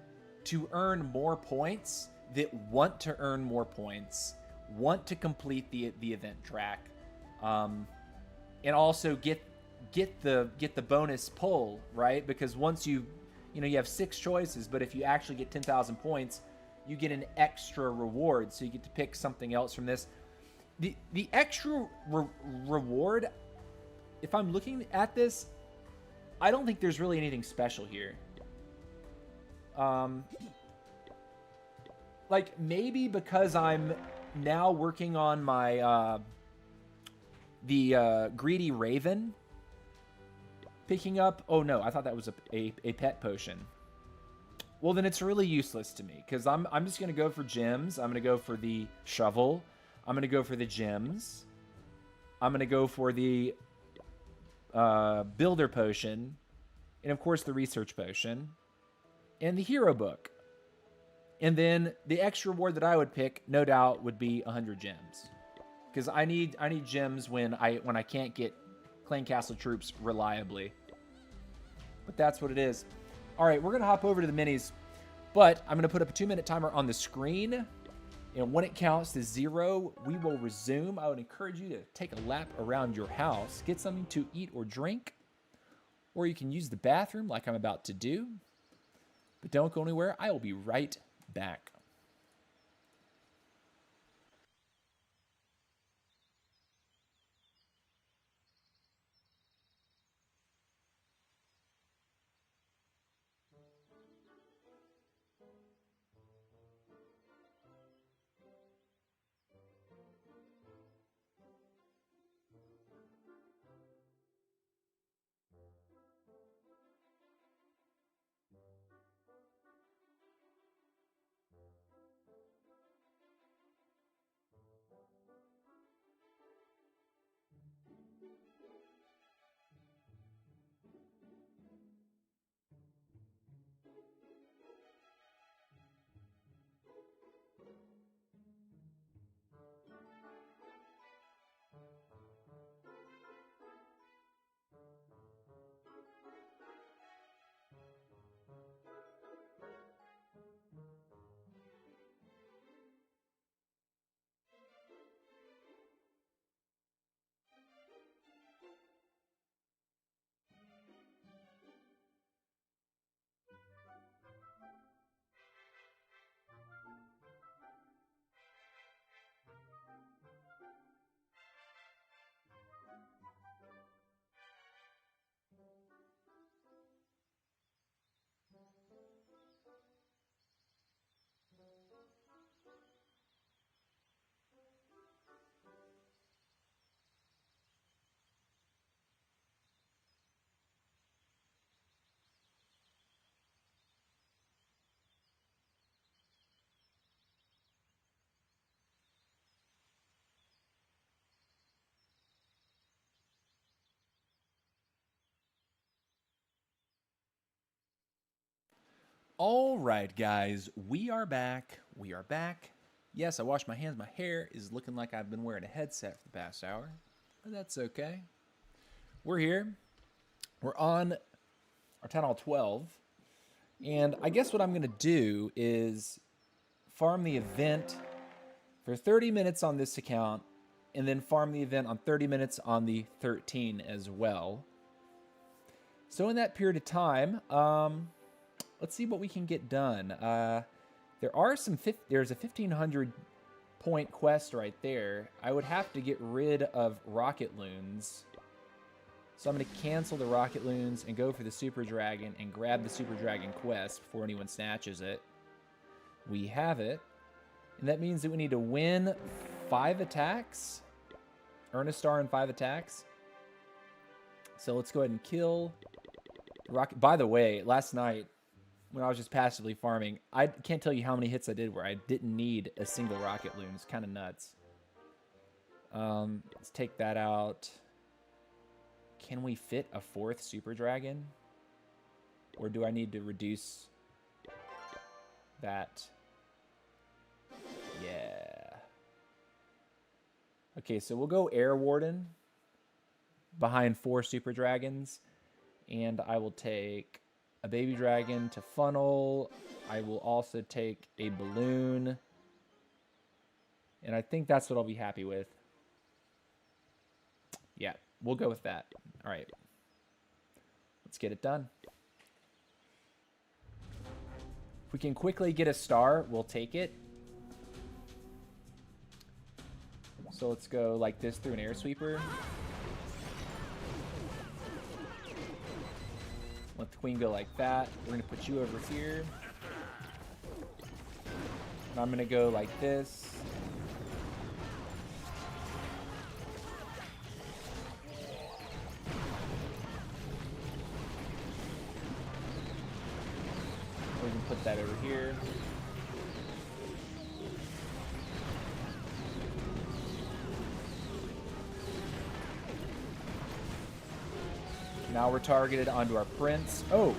to earn more points, that want to earn more points, want to complete the event track, and also get the bonus pull, right? Because once you have 6 choices, but if you actually get 10,000 points, you get an extra reward. So you get to pick something else from this. The extra reward, if I'm looking at this, I don't think there's really anything special here. Like, maybe because I'm now working on my, the Greedy Raven picking up. Oh, no, I thought that was a pet potion. Well, then it's really useless to me, because I'm just going to go for gems. I'm going to go for the shovel. I'm going to go for the gems. I'm going to go for the builder potion. And, of course, the research potion. And the hero book. And then the extra reward that I would pick, no doubt, would be 100 gems. Because I need gems when I can't get Clan Castle troops reliably. But that's what it is. All right, we're going to hop over to the minis. But I'm going to put up a 2-minute timer on the screen. And when it counts to 0, we will resume. I would encourage you to take a lap around your house. Get something to eat or drink. Or you can use the bathroom like I'm about to do. But don't go anywhere. I will be right back. All right, guys, we are back. We are back. Yes, I washed my hands. My hair is looking like I've been wearing a headset for the past hour, but that's okay. We're here. We're on our Town Hall 12, and I guess what I'm going to do is farm the event for 30 minutes on this account, and then farm the event on 30 minutes on the 13 as well. So in that period of time, let's see what we can get done. There's a 1,500 point quest right there. I would have to get rid of rocket loons. So I'm going to cancel the rocket loons and go for the Super Dragon and grab the Super Dragon quest before anyone snatches it. We have it. And that means that we need to win 5 attacks. Earn a star in 5 attacks. So let's go ahead and kill the rocket. By the way, last night, when I was just passively farming, I can't tell you how many hits I did where I didn't need a single rocket loon. It's kind of nuts. Let's take that out. Can we fit a 4th Super Dragon? Or do I need to reduce that? Yeah. Okay, so we'll go Air Warden behind 4 Super Dragons. And I will take a baby dragon to funnel. I will also take a balloon. And I think that's what I'll be happy with. Yeah, we'll go with that. All right. Let's get it done. If we can quickly get a star, we'll take it. So let's go like this through an air sweeper. queen go like that. We're going to put you over here. And I'm going to go like this. We can put that over here. Now we're targeted onto our prince. Oh!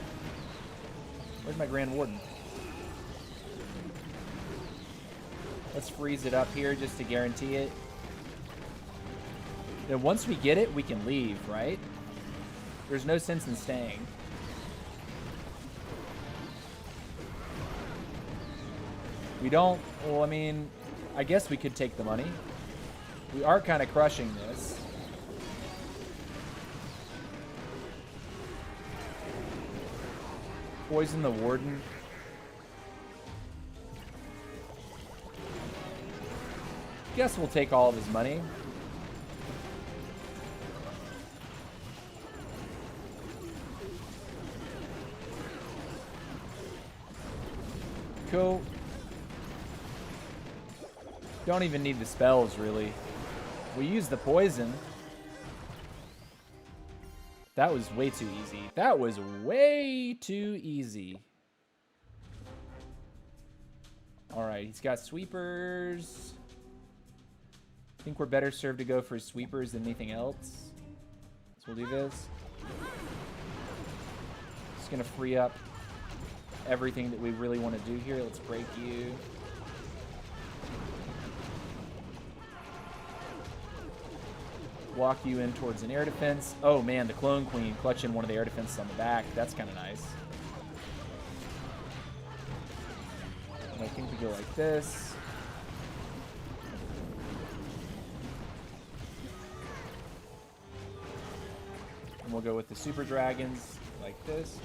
Where's my Grand Warden? Let's freeze it up here just to guarantee it. Then once we get it, we can leave, right? There's no sense in staying. We don't... Well, I mean, I guess we could take the money. We are kind of crushing this. Poison the Warden. Guess we'll take all of his money. Cool. Don't even need the spells, really. We use the poison. That was way too easy. That was way too easy. Alright, he's got sweepers. I think we're better served to go for sweepers than anything else. So we'll do this. Just gonna free up everything that we really want to do here. Let's break you. Walk you in towards an air defense. Oh man, the Clone Queen clutching one of the air defenses on the back. That's kind of nice. And I think we go like this. And we'll go with the Super Dragons like this.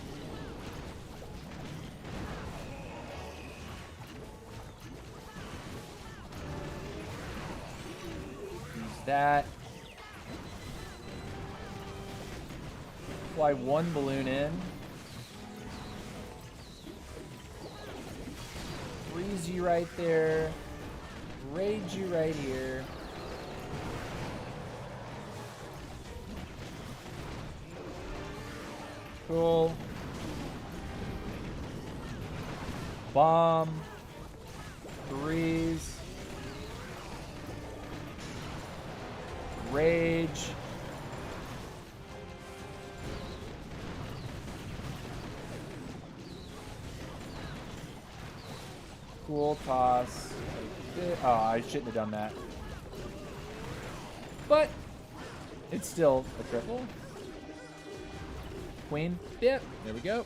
Use that. Fly one balloon in. Freeze you right there. Raid you right here. Cool. Bomb. Freeze. Rage. Cool toss. Oh, I shouldn't have done that. But it's still a triple. Queen. Yep. There we go.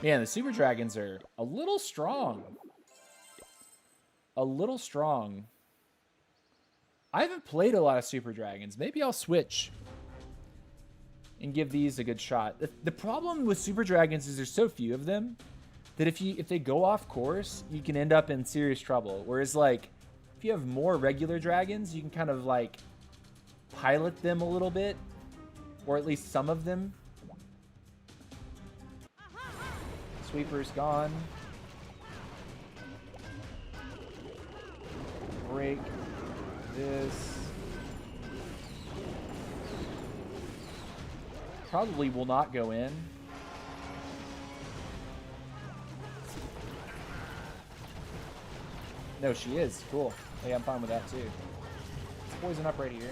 Man, the Super Dragons are a little strong. A little strong. I haven't played a lot of Super Dragons. Maybe I'll switch and give these a good shot. The problem with Super Dragons is there's so few of them that if they go off course, you can end up in serious trouble. Whereas, like, if you have more regular dragons, you can kind of, like, pilot them a little bit. Or at least some of them. Sweeper's gone. Break this. Probably will not go in. No, she is. Cool. Hey, I'm fine with that, too. Let's poison up right here.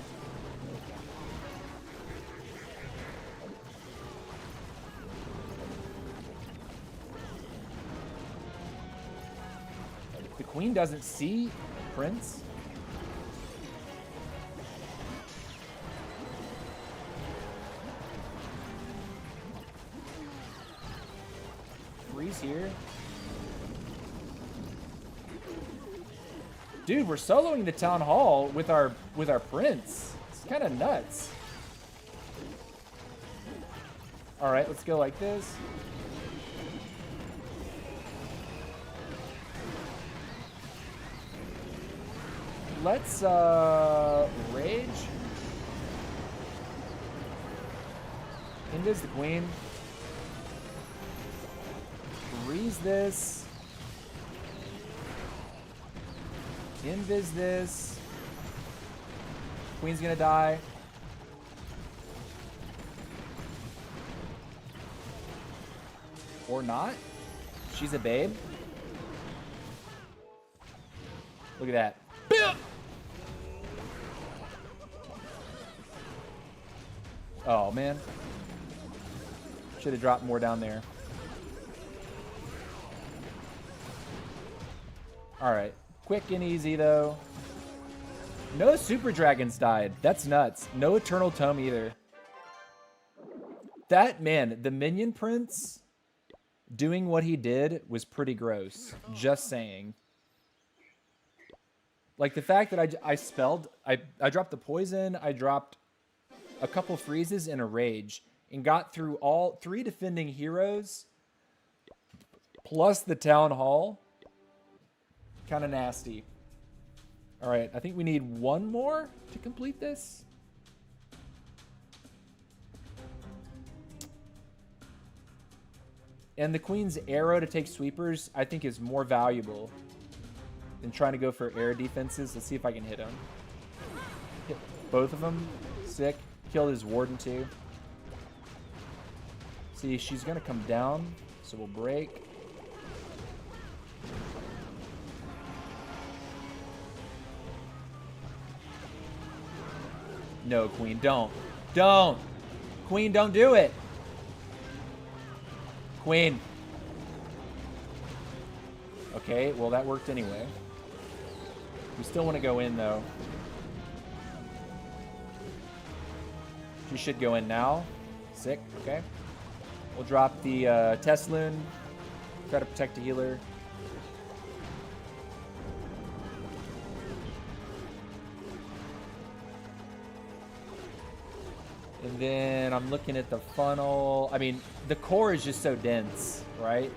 The queen doesn't see Prince. Freeze here. Dude, we're soloing the town hall with our prince. It's kind of nuts. All right, let's go like this. Let's rage Invis the queen. Freeze this. Invis this. Queen's gonna die. Or not. She's a babe. Look at that. Oh, man. Should have dropped more down there. Alright. Quick and easy, though. No super dragons died. That's nuts. No eternal tome either. That, man, the minion prince doing what he did was pretty gross. Just saying. Like, the fact that I dropped the poison, I dropped a couple freezes and a rage, and got through all 3 defending heroes, plus the town hall. Kind of nasty. All right, I think we need 1 more to complete this. And the queen's arrow to take sweepers, I think, is more valuable than trying to go for air defenses. Let's see if I can hit him. Hit both of them. Sick. Killed his warden too. See, she's gonna come down, so we'll break. No, queen, don't. Don't! Queen, don't do it! Queen. Okay, well that worked anyway. We still want to go in though. She should go in now. Sick, okay. We'll drop the Tesloon. Try to protect the healer. And then I'm looking at the funnel. I mean, the core is just so dense, right?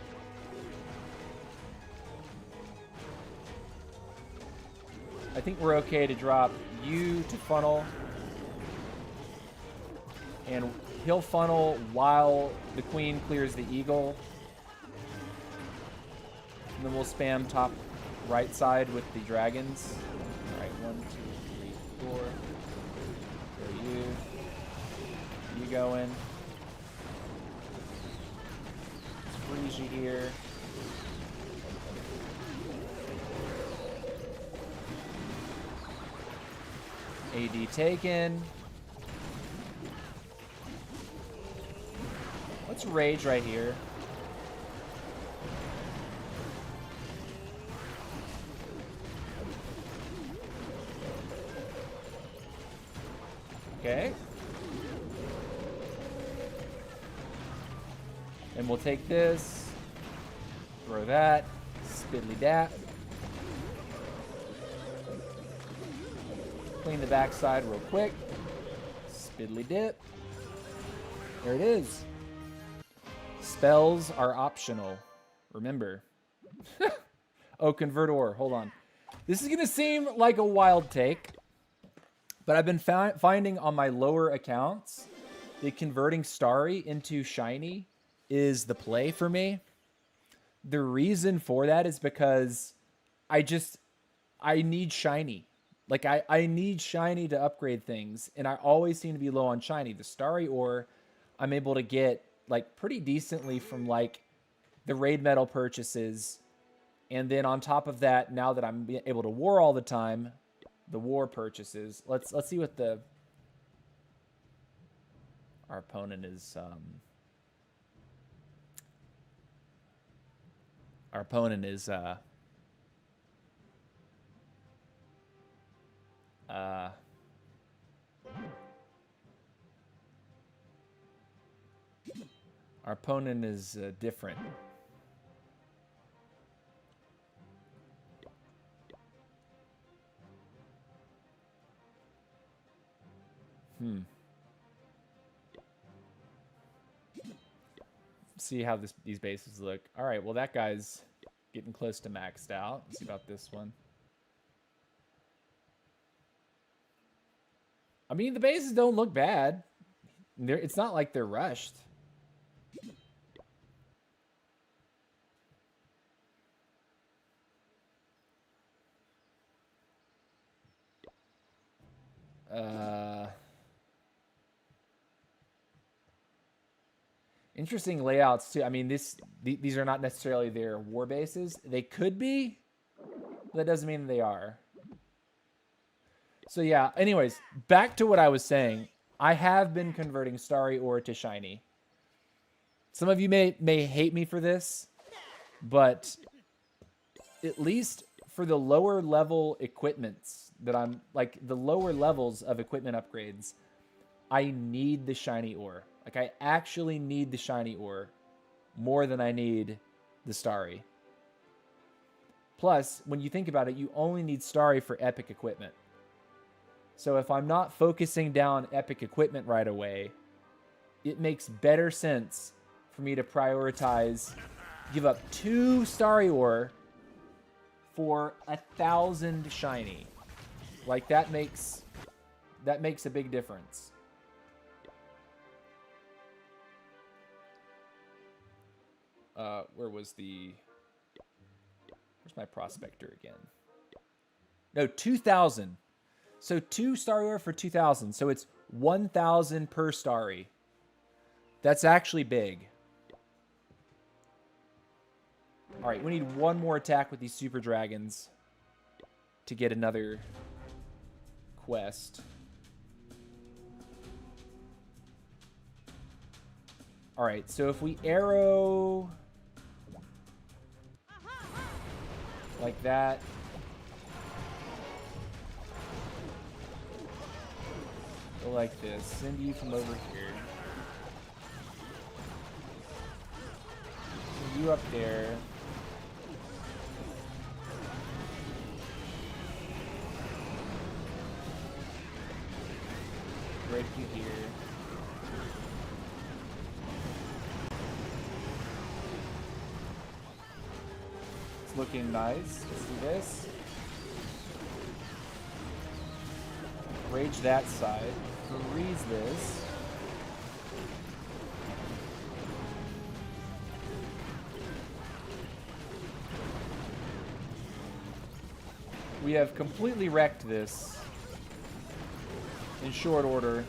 I think we're okay to drop you to funnel. And he'll funnel while the queen clears the eagle. And then we'll spam top right side with the dragons. All right, 1, 2, 3, 4. There you. You go in. Let's freeze you here. AD taken. Let's rage right here. Okay. And we'll take this. Throw that. Spiddly dat. Clean the backside real quick. Spiddly dip. There it is. Spells are optional. Remember. Oh, Convertor. Hold on. This is going to seem like a wild take, but I've been finding on my lower accounts that converting Starry into Shiny is the play for me. The reason for that is because I need Shiny. Like, I need Shiny to upgrade things, and I always seem to be low on Shiny. The Starry ore, I'm able to get, like, pretty decently from, like, the raid metal purchases. And then on top of that, now that I'm able to war all the time, the war purchases. Let's see what our opponent is. Our opponent is our opponent is different. See how these bases look. All right, well, that guy's getting close to maxed out. Let's see about this one. I mean, the bases don't look bad. It's not like they're rushed. Interesting layouts too. I mean, these are not necessarily their war bases. They could be, but that doesn't mean they are. So yeah, anyways, back to what I was saying. I have been converting Starry Ore to Shiny. Some of you may hate me for this, but at least for the lower level equipments that I'm, like the lower levels of equipment upgrades, I need the Shiny Ore. Like I actually need the Shiny Ore more than I need the Starry. Plus, when you think about it, you only need Starry for epic equipment. So if I'm not focusing down epic equipment right away, it makes better sense for me to prioritize, give up 2 Starry Ore for 1,000 Shiny. Like that makes a big difference. Where's my prospector again? No, 2,000. So 2 Starry Ore for 2,000. So it's 1,000 per Starry. That's actually big. All right, we need one more attack with these Super Dragons to get another quest. All right, so if we arrow like that, go like this, send you from over here, send you up there, break you here. It's looking nice. Let's do this. Rage that side. Freeze this. We have completely wrecked this in short order.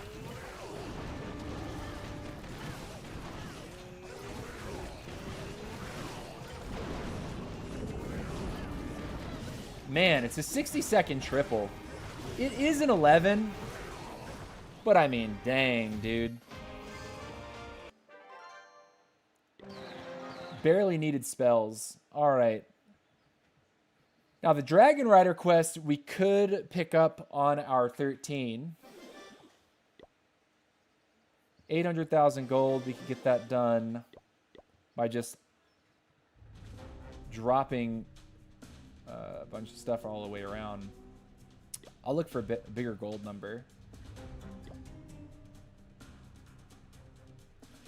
Man, it's a 60-second triple. It is an 11, but I mean, dang, dude. Barely needed spells. All right. Now, the Dragon Rider quest we could pick up on our 13. 800,000 gold. We could get that done by just dropping a bunch of stuff all the way around. I'll look for a bigger gold number.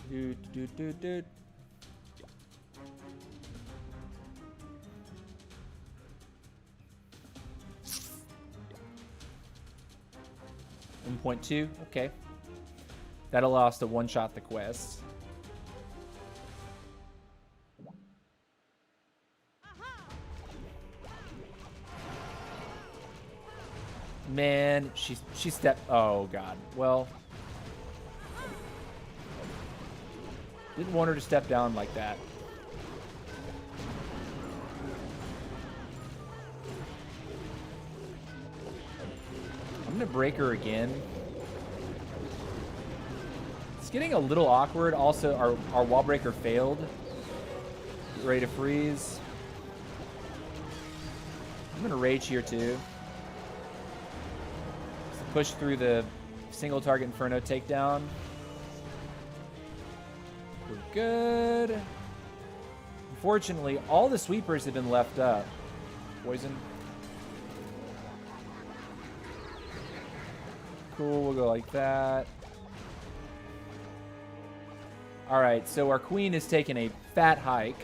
Dude. 1.2, okay. That allows us to one-shot the quest. Man, she stepped. Oh god. Well, didn't want her to step down like that. I'm gonna break her again. It's getting a little awkward. Also, our wall breaker failed. Get ready to freeze. I'm gonna rage here too. Push through the single target Inferno takedown. We're good. Unfortunately, all the sweepers have been left up. Poison. Cool, we'll go like that. All right, so our queen has taken a fat hike.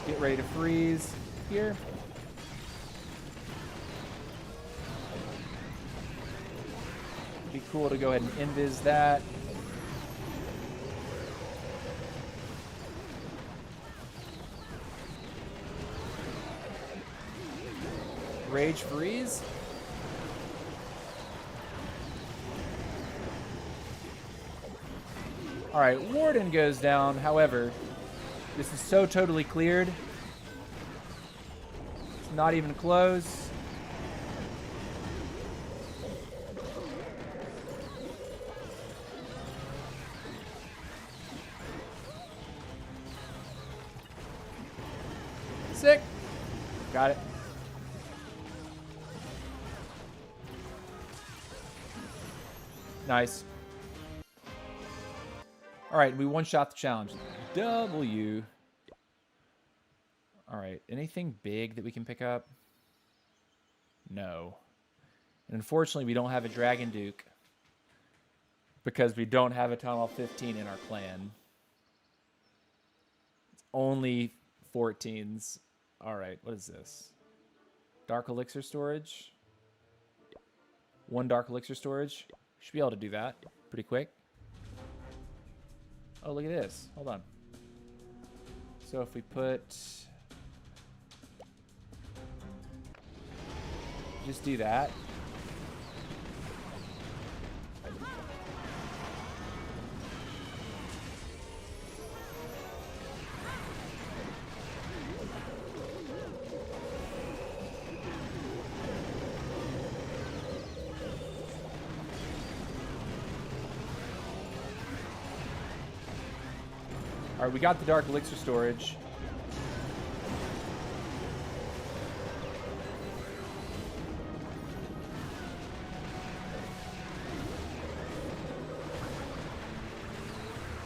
Get ready to freeze here. Be cool to go ahead and invis that. Rage freeze. All right, Warden goes down. However, this is so totally cleared. It's not even close. Sick. Got it. Nice. All right, we one-shot the challenge. W. All right, anything big that we can pick up? No. And unfortunately, we don't have a Dragon Duke because we don't have a Town Hall 15 in our clan. It's only 14s. All right, what is this? Dark Elixir storage. 1 Dark Elixir storage. Should be able to do that pretty quick. Oh, look at this. Hold on. So if we put... just do that. All right, we got the Dark Elixir storage.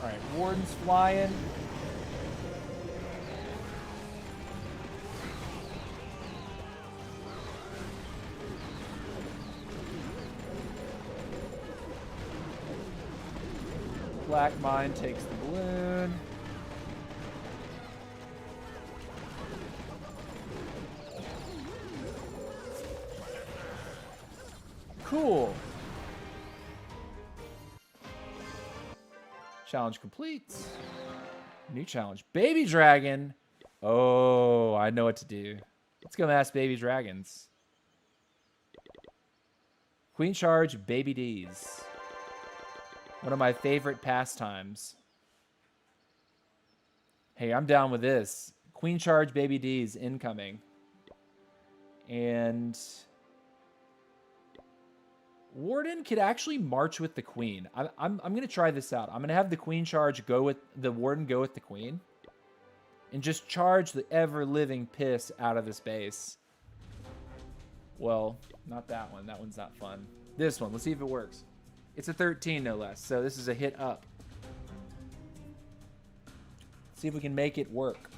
All right, Warden's flying. Black Mine takes the balloon. Cool. Challenge complete. New challenge. Baby Dragon. Oh, I know what to do. Let's go mass Baby Dragons. Queen Charge Baby D's. One of my favorite pastimes. Hey, I'm down with this. Queen Charge Baby D's incoming. And... Warden could actually march with the Queen. I'm going to try this out. I'm going to have the Queen charge go with the Warden go with the Queen. And just charge the ever-living piss out of this base. Well, not that one. That one's not fun. This one. Let's see if it works. It's a 13, no less. So this is a hit up. Let's see if we can make it work.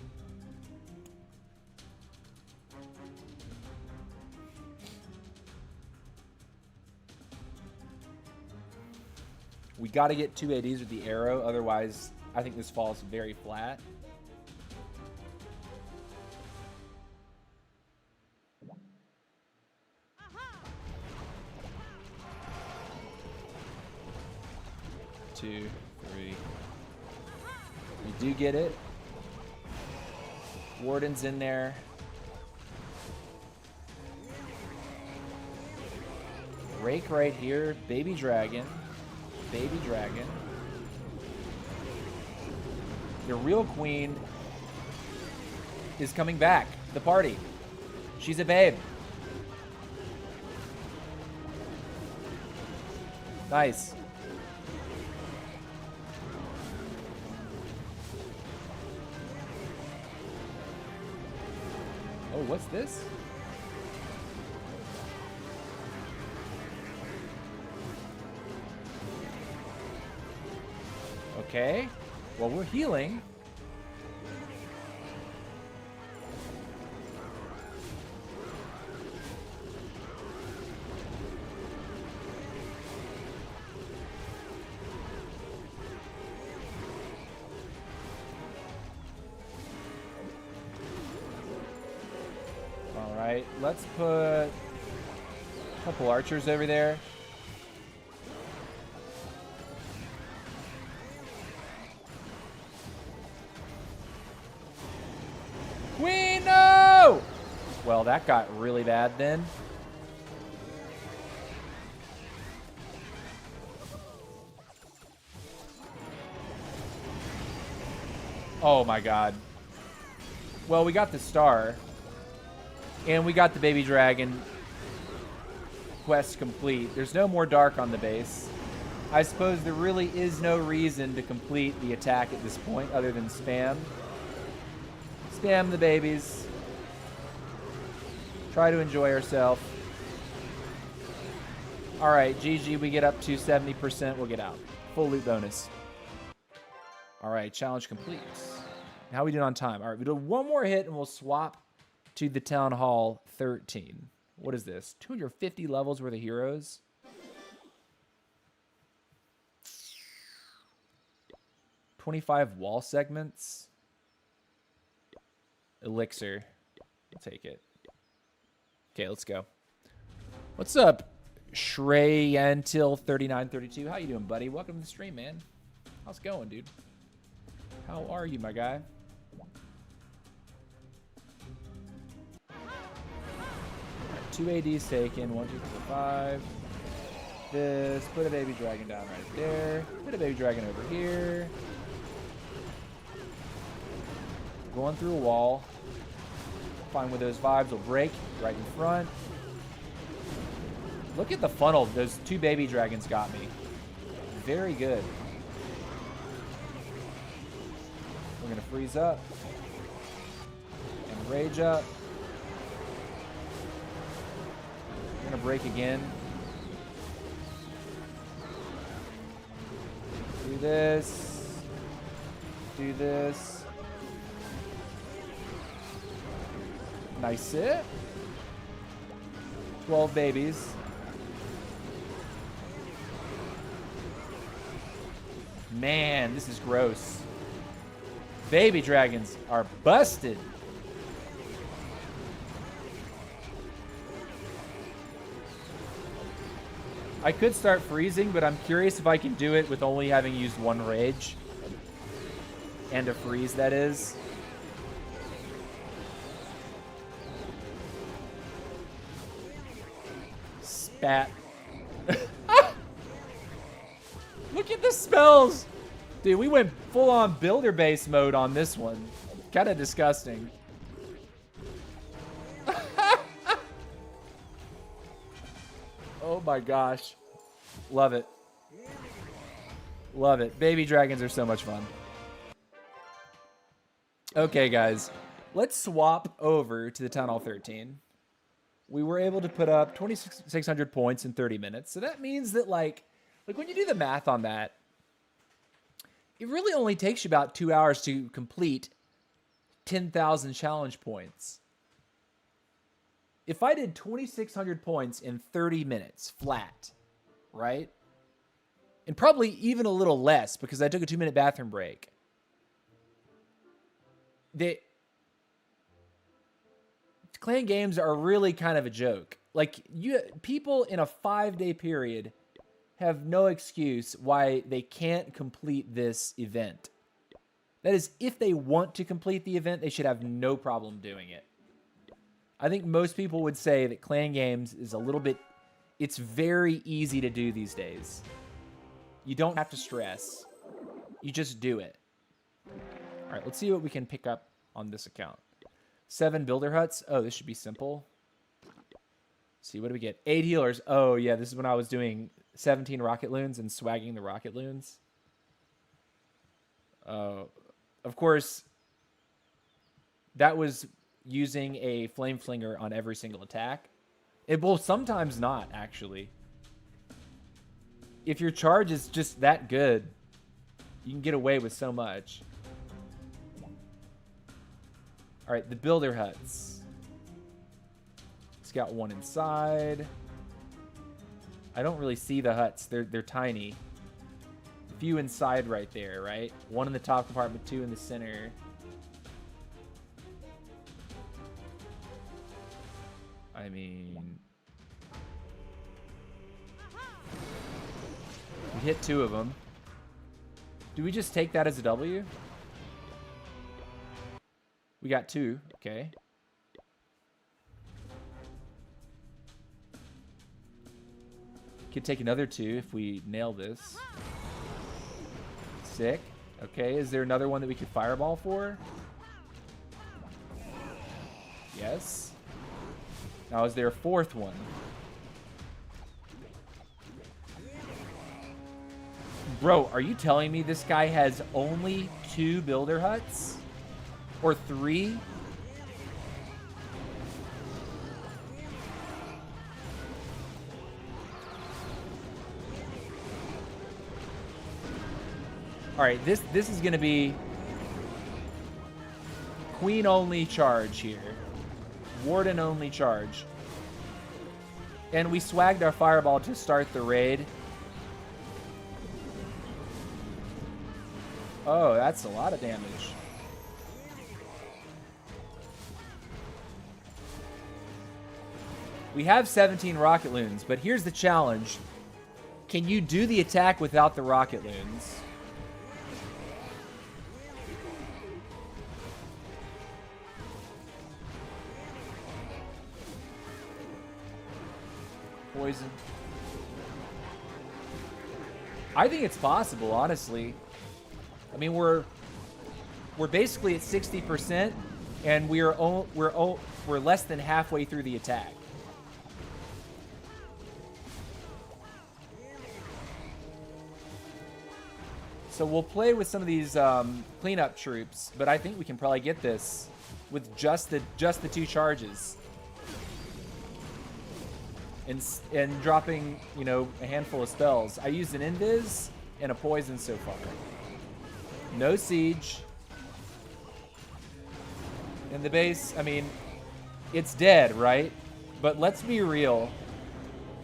We got to get 2 ADs with the arrow, otherwise I think this falls very flat. Two, 3. We do get it. Warden's in there. Rake right here. Baby Dragon. Baby Dragon. Your real queen is coming back. The party. She's a babe. Nice. Oh, what's this? Okay. Well, we're healing. right, let's put a couple archers over there. We know! Well, that got really bad then. Oh my god. Well, we got the star. And we got the baby dragon quest complete. There's no more dark on the base. I suppose there really is no reason to complete the attack at this point other than spam. Spam the babies. Try to enjoy ourselves. Alright, GG, we get up to 70%, we'll get out. Full loot bonus. Alright, challenge complete. How are we doing on time? Alright, we do one more hit and we'll swap to the Town Hall 13. What is this? 250 levels worth of heroes? $25 wall segments. Elixir. I'll take it. Okay, let's go. What's up, Shreyantil3932? How you doing, buddy? Welcome to the stream, man. How's it going, dude? How are you, my guy? Right, 2 ADs taken. 1, 2, 3, 5. This. Put a baby dragon down right there. Put a baby dragon over here. Going through a wall. Find where those vibes will break. Right in front. Look at the funnel those 2 baby dragons got me. Very good. We're going to freeze up. And rage up. We're going to break again. Do this. Do this. Nice it. 12 babies. Man, this is gross. Baby dragons are busted. I could start freezing, but I'm curious if I can do it with only having used 1 rage. And a freeze, that is. Spat. Look at the spells. Dude, we went full-on builder base mode on this one. Kind of disgusting. Oh my gosh. Love it. Love it. Baby dragons are so much fun. Okay, guys. Let's swap over to the Town Hall 13. We were able to put up 2,600 points in 30 minutes. So that means that, like when you do the math on that, it really only takes you about 2 hours to complete 10,000 challenge points. If I did 2,600 points in 30 minutes flat, right? And probably even a little less because I took a 2-minute bathroom break. Clan games are really kind of a joke. Like, people in a 5-day period have no excuse why they can't complete this event. That is, if they want to complete the event, they should have no problem doing it. I think most people would say that clan games is a little bit... It's very easy to do these days. You don't have to stress. You just do it. All right, let's see what we can pick up on this account. 7 builder huts. Oh, this should be simple. Let's see, what do we get? 8 healers. Oh, yeah, this is when I was doing 17 rocket loons and swagging the rocket loons. Of course, that was using a flame flinger on every single attack. It will sometimes not, actually. If your charge is just that good, you can get away with so much. All right, the builder huts. It's got 1 inside. I don't really see the huts. They're tiny. A few inside right there, right? 1 in the top compartment, 2 in the center. I mean... We hit 2 of them. Do we just take that as a W? We got 2. Okay. Could take another 2 if we nail this. Sick. Okay, is there another one that we could fireball for? Yes. Now, is there a 4th one? Bro, are you telling me this guy has only 2 builder huts? Or 3? All right, this is going to be queen only charge here. Warden only charge. And we swagged our fireball to start the raid. Oh, that's a lot of damage. We have 17 rocket loons, but here's the challenge. Can you do the attack without the rocket loons? Poison. I think it's possible, honestly. I mean, we're basically at 60%, and we're less than halfway through the attack. So we'll play with some of these cleanup troops, but I think we can probably get this with just the 2 charges. And dropping, you know, a handful of spells. I used an invis and a poison so far. No siege. And the base, I mean, it's dead, right? But let's be real.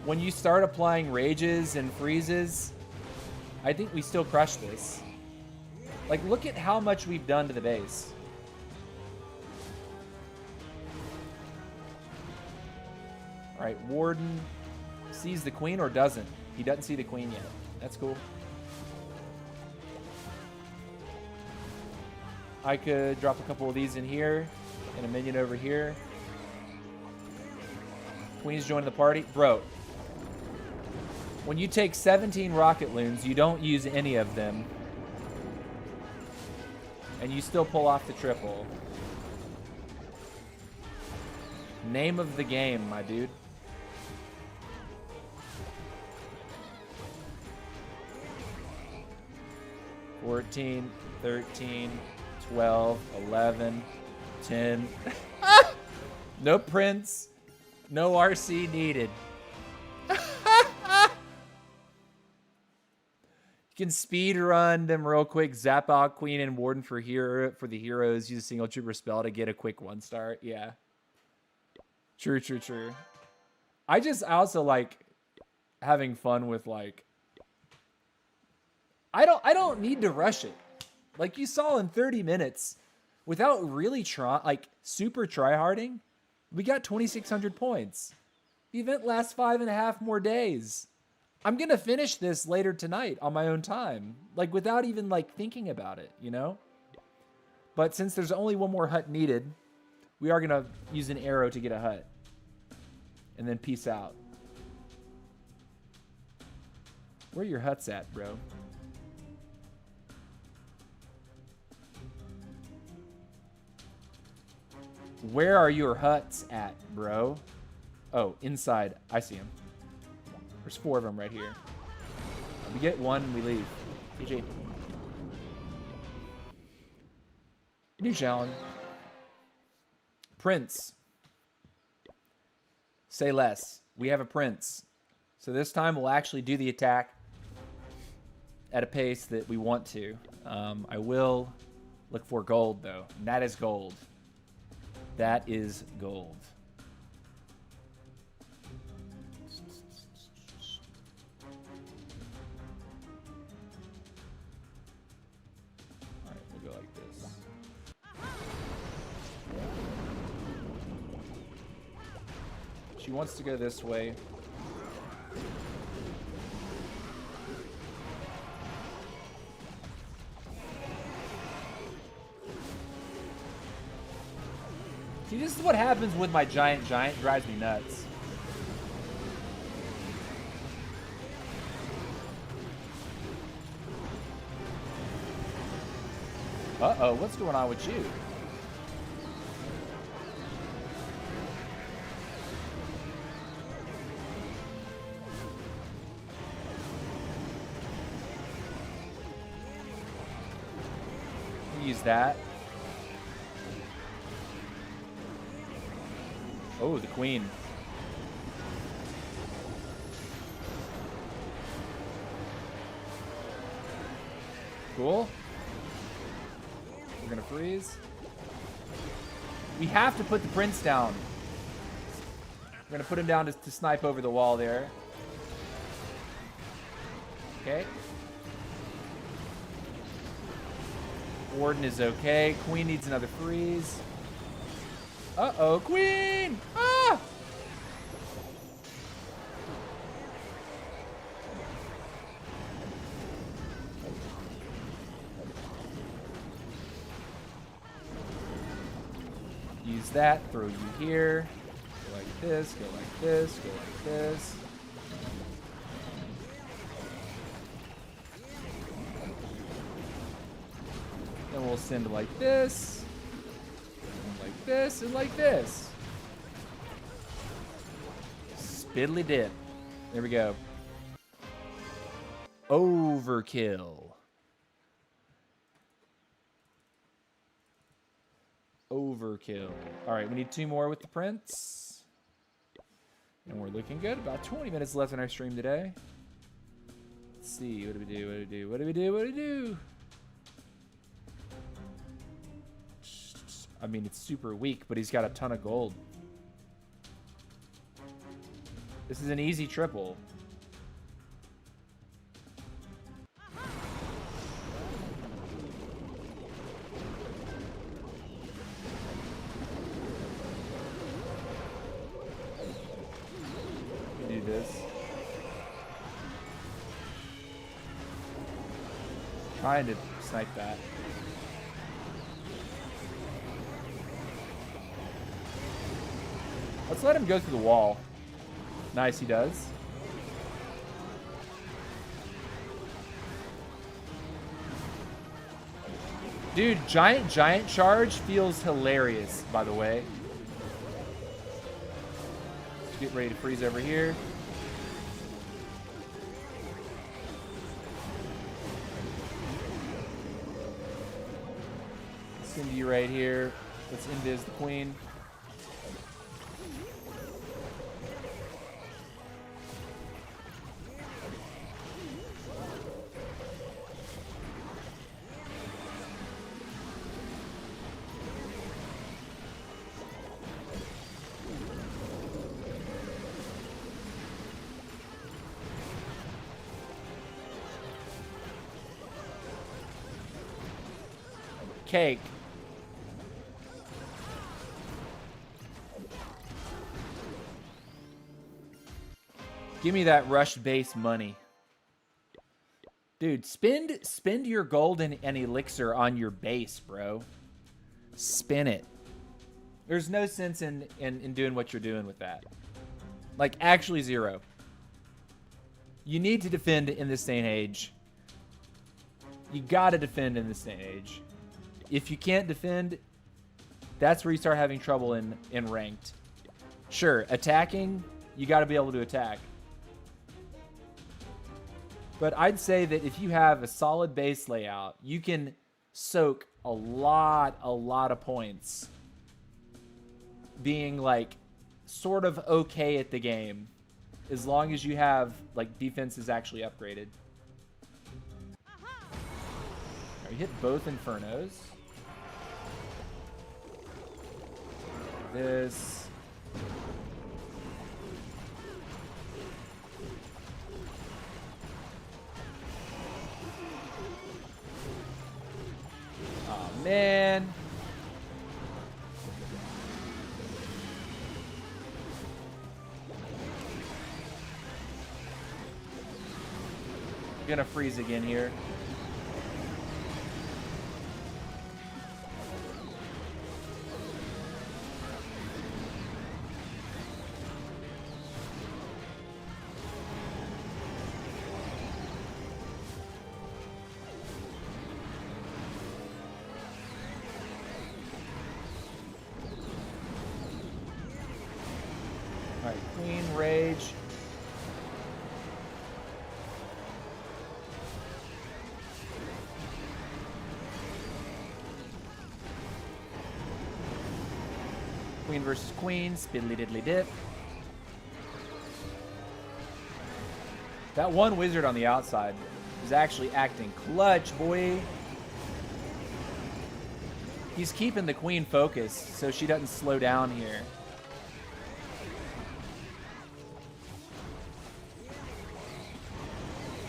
When you start applying rages and freezes, I think we still crush this. Like, look at how much we've done to the base. All right, Warden sees the queen or doesn't. He doesn't see the queen yet. That's cool. I could drop a couple of these in here and a minion over here. Queen's joining the party. Bro, when you take 17 rocket loons, you don't use any of them. And you still pull off the triple. Name of the game, my dude. $14, $13, $12, $11, $10. No prints, no RC needed. You can speed run them real quick. Zap out Queen and Warden for the heroes. Use a single trooper spell to get a quick 1-star. Yeah. True. I also like having fun with, like, I don't need to rush it. Like you saw in 30 minutes, without really super tryharding, we got 2,600 points. The event lasts 5.5 more days. I'm gonna finish this later tonight on my own time, like without even like thinking about it, you know? But since there's only 1 more hut needed, we are gonna use an arrow to get a hut. And then peace out. Where are your huts at, bro? Where are your huts at, bro? Oh, inside. I see them. There's 4 of them right here. We get 1, we leave. GG. New challenge. Prince. Say less. We have a prince. So this time we'll actually do the attack at a pace that we want to. I will look for gold, though. And that is gold. That is gold. All right, we'll go like this. She wants to go this way. See, this is what happens with my giant. Drives me nuts. Uh-oh, what's going on with you? Use that. Oh, the queen. Cool. We're gonna freeze. We have to put the prince down. We're gonna put him down to snipe over the wall there. Okay. Warden is okay. Queen needs another freeze. Uh-oh, queen! Ah! Use that, throw you here. Go like this, go like this, go like this. Then we'll send like this. Like this and like this. Spiddly dip. There we go. Overkill. Overkill. All right, we need 2 more with the prince. And we're looking good. About 20 minutes left in our stream today. Let's see. What do we do? What do we do? What do we do? What do we do? I mean, it's super weak, but he's got a ton of gold. This is an easy triple. We do this. Trying to snipe that. Let's let him go through the wall. Nice, he does. Dude, giant charge feels hilarious, by the way. Let's get ready to freeze over here. Send you right here. Let's invis the queen. Cake. Give me that rush base money. Dude, spend your gold and elixir on your base, bro. Spin it. There's no sense in doing what you're doing with that. Like, actually zero. You need to defend in this day and age. You gotta defend in this day and age. If you can't defend, that's where you start having trouble in ranked. Sure, attacking, you gotta be able to attack. But I'd say that if you have a solid base layout, you can soak a lot of points being like sort of okay at the game as long as you have like defenses actually upgraded. Right, we hit both Infernos. This. Oh man. Gonna freeze again here. All right, Queen, Rage. Queen versus Queen, spiddly diddly dip. That one wizard on the outside is actually acting clutch, boy. He's keeping the queen focused so she doesn't slow down here.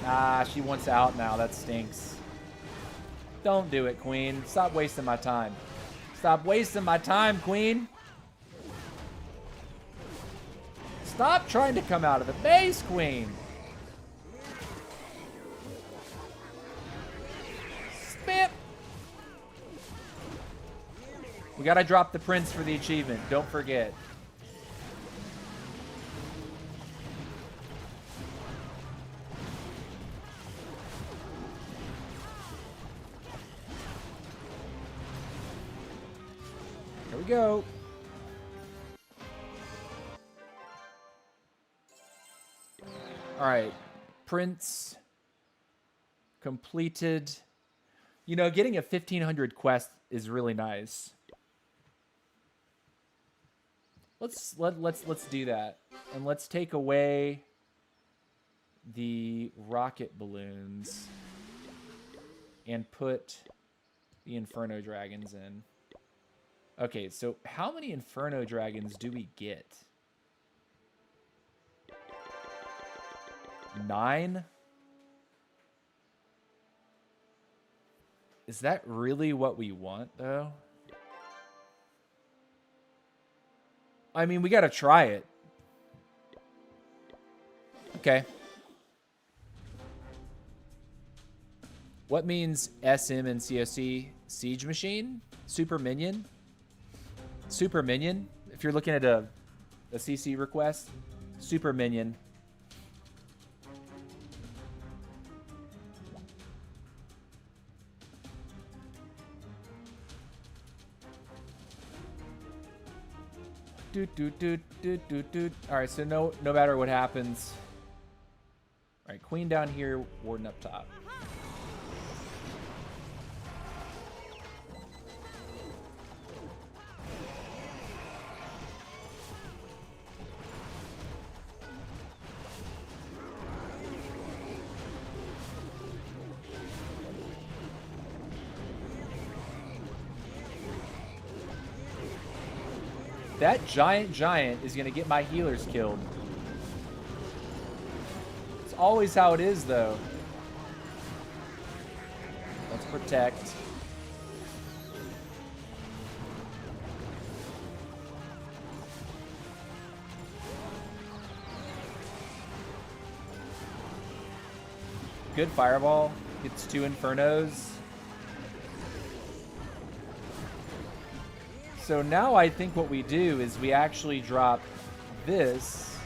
Ah, she wants out now. That stinks. Don't do it, queen. Stop wasting my time. Stop wasting my time, queen. Stop trying to come out of the base, queen. Spit. We gotta drop the prince for the achievement. Don't forget. Here we go. All right, prince completed. You know, getting a 1500 quest is really nice. Let's do that, and let's take away the rocket balloons and put the Inferno Dragons in. Okay, so how many Inferno Dragons do we get? 9? Is that really what we want, though? I mean, we gotta try it. Okay. What means SM and COC? Siege Machine? Super Minion? Super Minion? If you're looking at a CC request, Super Minion. All right, so no matter what happens. All right, queen down here, warden up top. That giant is going to get my healers killed. It's always how it is, though. Let's protect. Good fireball. Gets 2 Infernos. So now I think what we do is we actually drop this.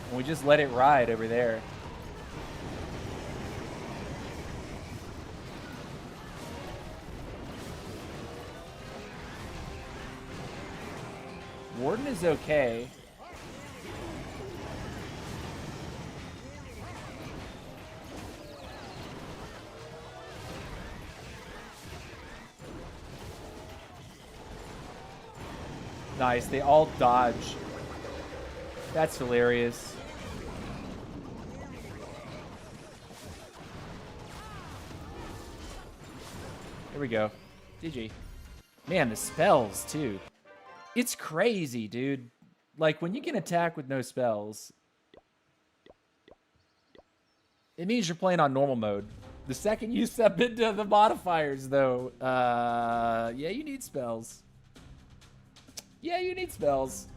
And we just let it ride over there. Warden is okay. Nice, they all dodge. That's hilarious. Here we go. GG. Man, the spells, too. It's crazy, dude. Like, when you can attack with no spells, it means you're playing on normal mode. The second you step into the modifiers, though, yeah, you need spells. Yeah, you need spells.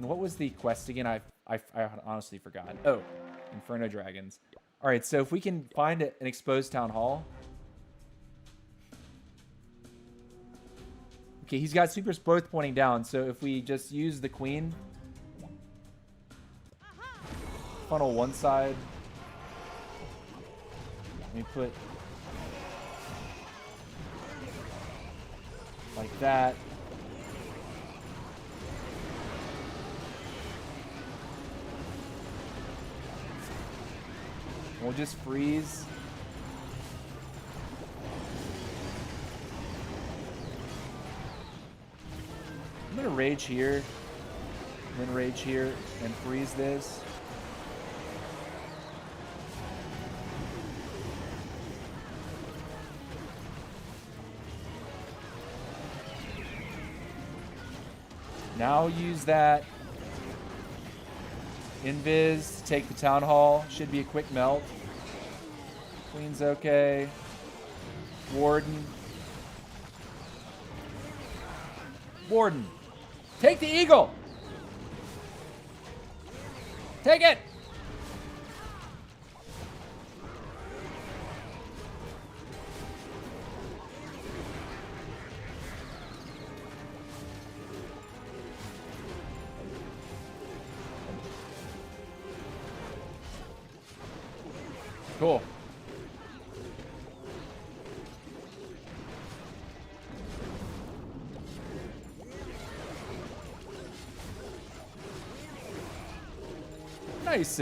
And what was the quest again? I honestly forgot. Oh, Inferno Dragons. All right, so if we can find an exposed town hall. Okay, he's got supers both pointing down, so if we just use the queen, funnel one side, we put like that. We'll just freeze. I'm gonna rage here, then rage here, and freeze this. Now use that invis to take the town hall. Should be a quick melt. Queen's okay. Warden. Warden. Take the eagle. Take it. Cool. Nice.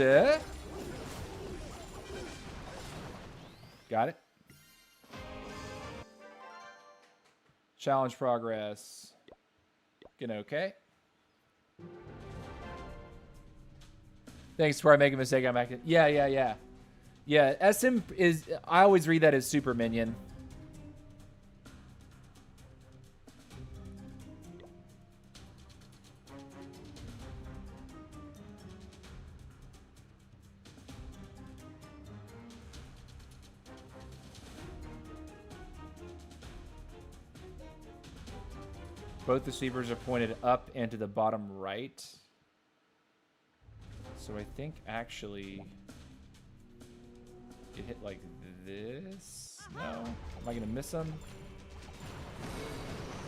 Got it. Challenge progress. Getting okay. Thanks for making a mistake. I'm back. Yeah. Yeah, SM is... I always read that as super minion. Both the sweepers are pointed up and to the bottom right. So I think actually... Get hit like this? No. Am I going to miss them?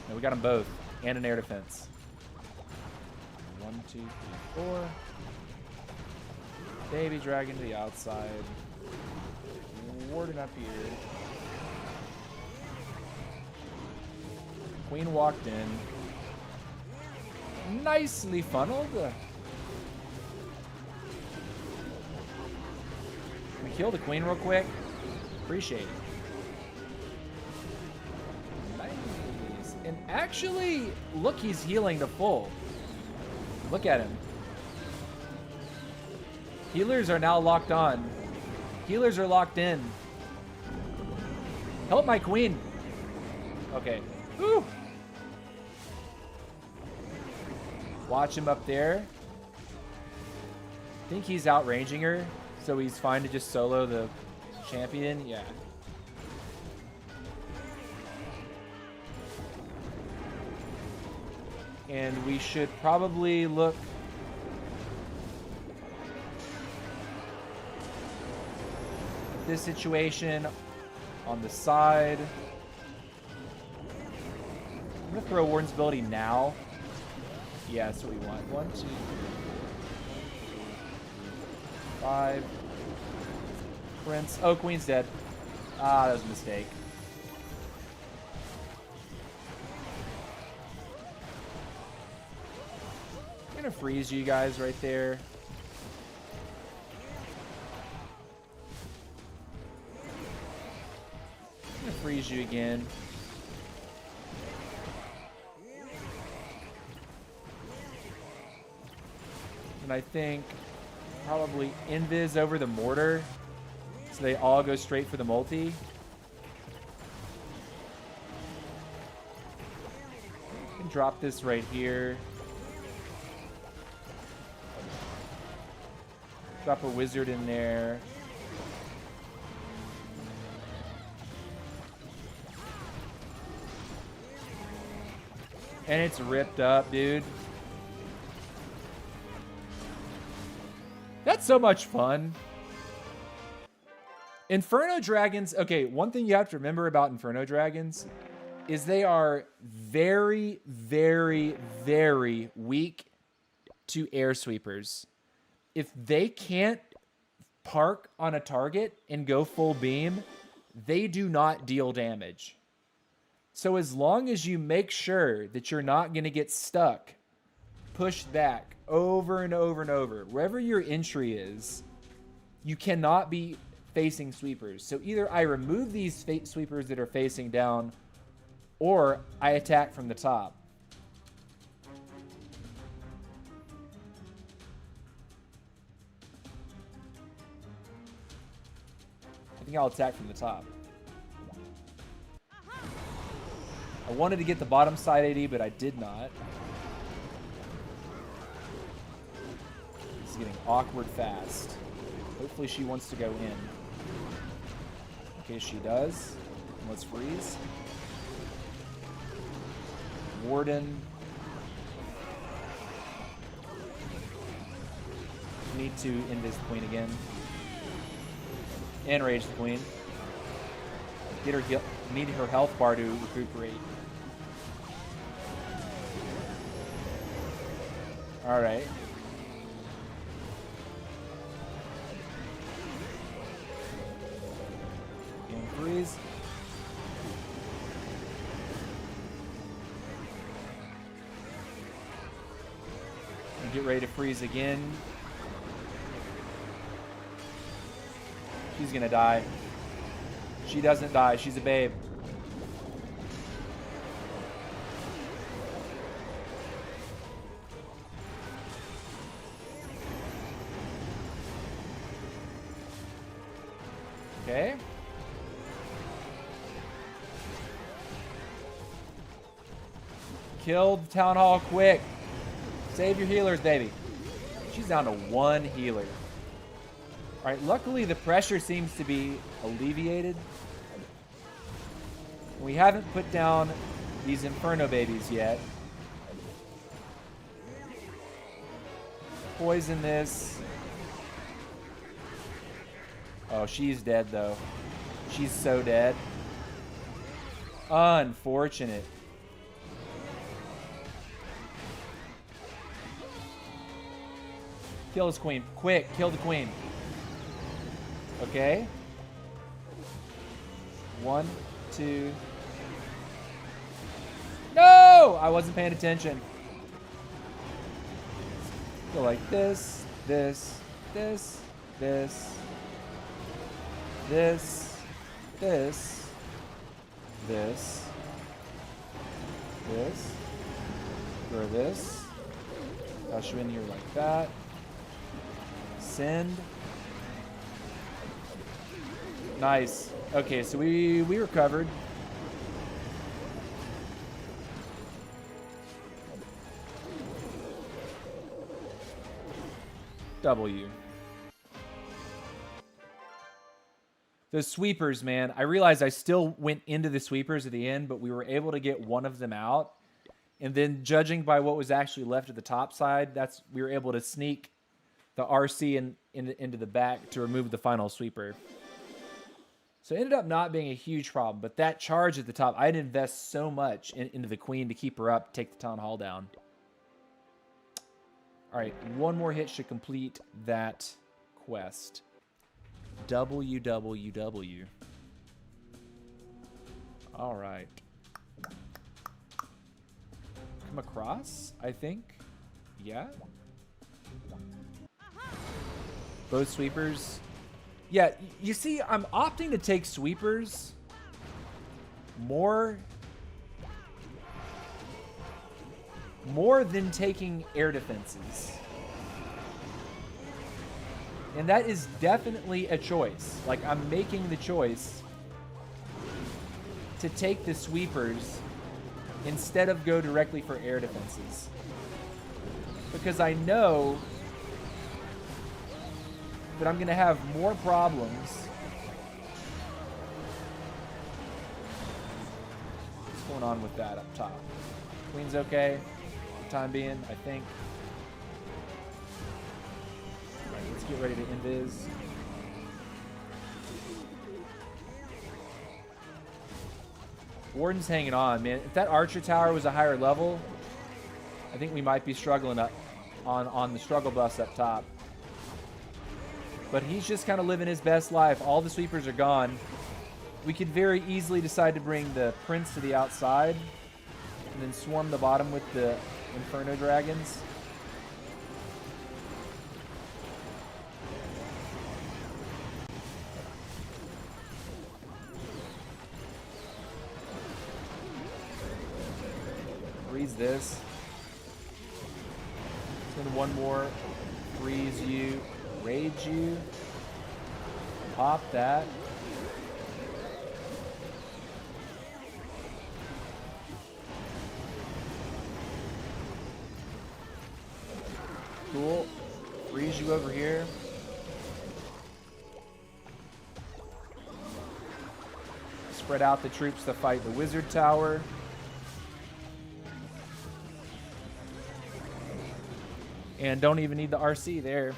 No, we got them both. And an air defense. 1, 2, 3, 4. Baby dragon to the outside. Warden up here. Queen walked in. Nicely funneled. Can we kill the queen real quick? Appreciate it. Nice. And actually, look, he's healing to full. Look at him. Healers are now locked on. Healers are locked in. Help my queen. Okay. Woo. Watch him up there. I think he's outranging her, so he's fine to just solo the champion. Yeah. And we should probably look... at this situation on the side. I'm going to throw Warden's ability now. Yeah, that's what we want. 1, 2, 3, 5. Prince. Oh, Queen's dead. Ah, that was a mistake. I'm going to freeze you guys right there. I'm going to freeze you again. And I think probably invis over the mortar, so they all go straight for the multi. And drop this right here. Drop a wizard in there. And it's ripped up, dude. That's so much fun. Inferno Dragons, okay, one thing you have to remember about Inferno Dragons is they are very, very, very weak to air sweepers. If they can't park on a target and go full beam, they do not deal damage. So as long as you make sure that you're not going to get stuck, pushed back over and over and over, wherever your entry is, you cannot be facing sweepers. So either I remove these sweepers that are facing down, or I attack from the top. I think I'll attack from the top. I wanted to get the bottom side AD, but I did not. This is getting awkward fast. Hopefully she wants to go in. Okay, she does. Let's freeze. Warden. Need to end this queen again. And rage the queen. Get her heal. Need her health bar to recuperate. All right. Freeze. And get ready to freeze again. She's gonna die. She doesn't die. She's a babe. Okay. Kill the town hall quick. Save your healers, baby. She's down to one healer. All right, luckily the pressure seems to be alleviated. We haven't put down these Inferno babies yet. Poison this. Oh, she's dead though. She's so dead. Unfortunate. Kill this queen. Quick, kill the queen. Okay. 1, 2. No! I wasn't paying attention. Go like this, this, this, this, this, this, this, this. Throw this. Dash you in here like that. Send. Nice. Okay, so we recovered. W. The sweepers, man. I realized I still went into the sweepers at the end, but we were able to get one of them out. And then judging by what was actually left at the top side, we were able to sneak the RC into the back to remove the final sweeper. So it ended up not being a huge problem, but that charge at the top, I'd invest so much into the queen to keep her up, take the town hall down. All right, one more hit should complete that quest. WWW. All right. Come across, I think. Yeah. Both sweepers. Yeah, you see, I'm opting to take sweepers more than taking air defenses. And that is definitely a choice. Like, I'm making the choice to take the sweepers instead of go directly for air defenses. Because I know that I'm going to have more problems. What's going on with that up top? Queen's okay for the time being, I think. All right, let's get ready to invis. Warden's hanging on, man. If that archer tower was a higher level, I think we might be struggling up on the struggle bus up top. But he's just kind of living his best life. All the sweepers are gone. We could very easily decide to bring the prince to the outside and then swarm the bottom with the Inferno Dragons. Freeze this. Send one more. Freeze you. Rage you. Pop that. Cool. Freeze you over here. Spread out the troops to fight the wizard tower. And don't even need the RC there.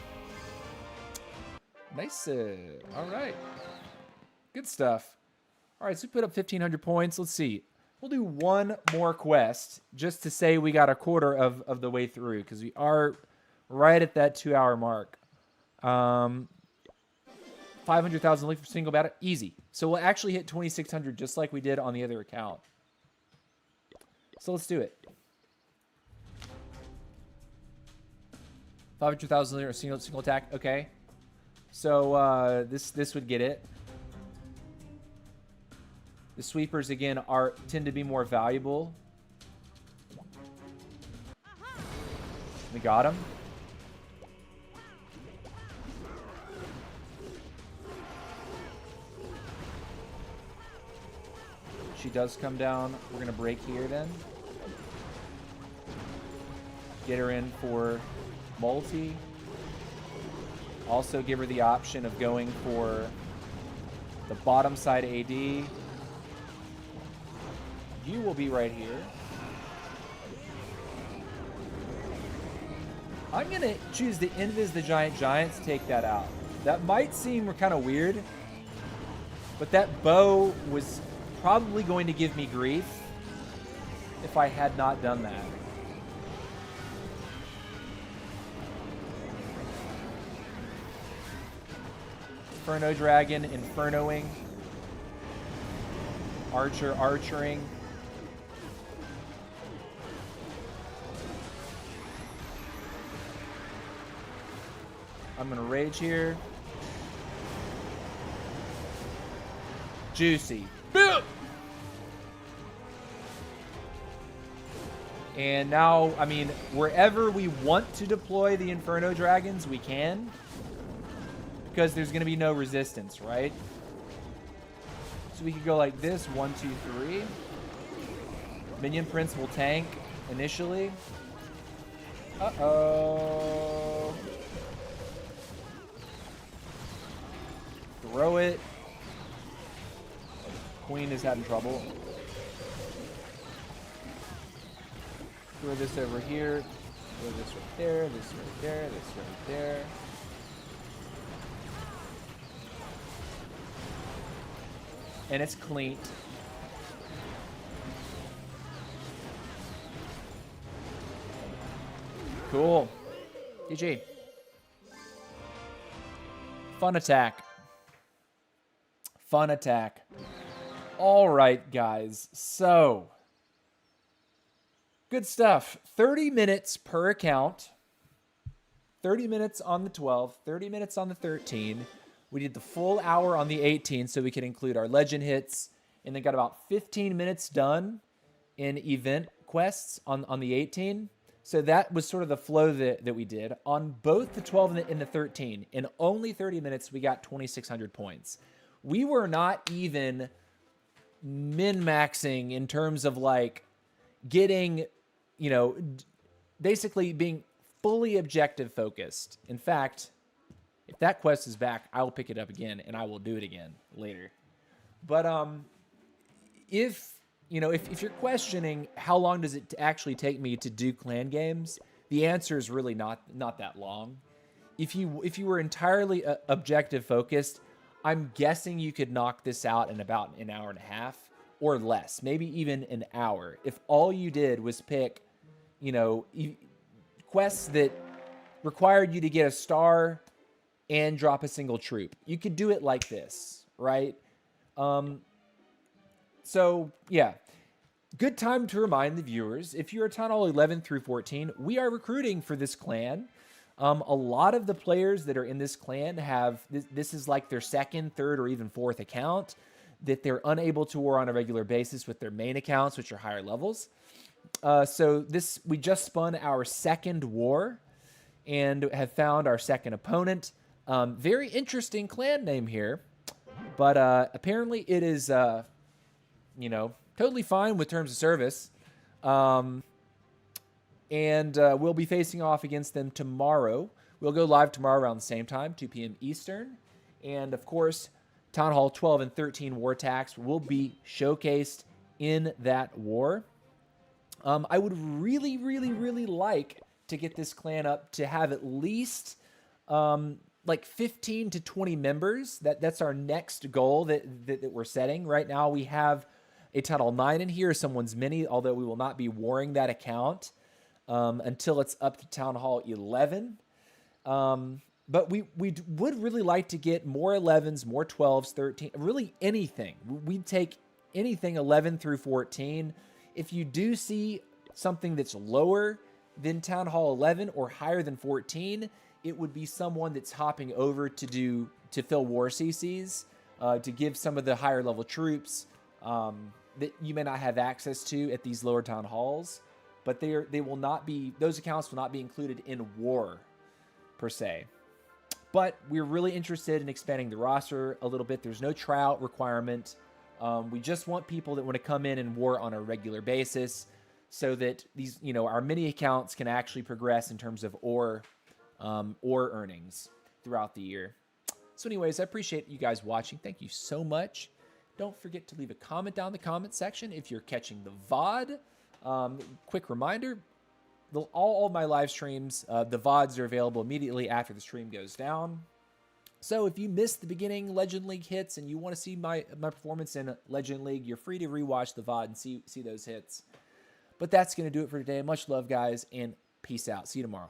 Nice. All right. Good stuff. All right, so we put up 1,500 points. Let's see. We'll do one more quest just to say we got a quarter of the way through because we are right at that 2-hour mark. 500,000 for single battle. Easy. So we'll actually hit 2,600 just like we did on the other account. So let's do it. 500,000 or single attack. Okay. So this would get it. The sweepers again tend to be more valuable. We got him. She does come down. We're gonna break here then. Get her in for multi. Also give her the option of going for the bottom side AD. You will be right here. I'm going to choose the Invis the Giants, take that out. That might seem kind of weird, but that bow was probably going to give me grief if I had not done that. Inferno Dragon, Infernoing. Archer, Archering. I'm going to rage here. Juicy. And now, I mean, wherever we want to deploy the Inferno Dragons, we can. Because there's going to be no resistance, right? So we could go like this. 1, 2, 3. Minion Prince will tank initially. Uh-oh. Throw it. Queen is having trouble. Throw this over here. Throw this right there. This right there. This right there. And it's clean. Cool. GG. Fun attack. Fun attack. All right, guys. So, good stuff. 30 minutes per account. 30 minutes on the 12. 30 minutes on the 13. We did the full hour on the 18 so we could include our legend hits. And then got about 15 minutes done in event quests on the 18. So that was sort of the flow that we did. On both the 12 and the 13, in only 30 minutes, we got 2,600 points. We were not even min-maxing in terms of like getting, you know, basically being fully objective focused. In fact, if that quest is back, I will pick it up again and I will do it again later. But if you're questioning how long does it actually take me to do clan games, the answer is really not that long. if you were entirely objective focused, I'm guessing you could knock this out in about an hour and a half or less, maybe even an hour. If all you did was pick, quests that required you to get a star and drop a single troop, you could do it like this, right? So yeah, good time to remind the viewers, if you're a Town Hall 11 through 14, we are recruiting for this clan. A lot of the players that are in this clan have, this is like their second, third, or even fourth account that they're unable to war on a regular basis with their main accounts, which are higher levels. So we just spun our second war and have found our second opponent. Very interesting clan name here, but apparently it is, totally fine with terms of service. And we'll be facing off against them tomorrow. We'll go live tomorrow around the same time, 2 p.m. Eastern. And, of course, Town Hall 12 and 13 war attacks will be showcased in that war. I would really, really, really like to get this clan up to have at least like 15 to 20 members. That's our next goal that we're setting. Right now we have a Town Hall 9 in here, someone's mini, although we will not be warring that account until it's up to Town Hall 11. But we would really like to get more 11s, more 12s, 13, really anything. We'd take anything 11 through 14. If you do see something that's lower than Town Hall 11 or higher than 14, it would be someone that's hopping over to fill war CCs, to give some of the higher level troops that you may not have access to at these lower town halls. But they will not be, those accounts will not be included in war per se. But we're really interested in expanding the roster a little bit. There's no tryout requirement. We just want people that want to come in and war on a regular basis so that these, our mini accounts can actually progress in terms of ore earnings throughout the year. So anyways, I appreciate you guys watching. Thank you so much. Don't forget to leave a comment down in the comment section if you're catching the VOD. Quick reminder, all of my live streams, the VODs are available immediately after the stream goes down. So if you missed the beginning Legend League hits and you want to see my performance in Legend League, you're free to rewatch the VOD and see those hits. But that's going to do it for today. Much love, guys, and peace out. See you tomorrow.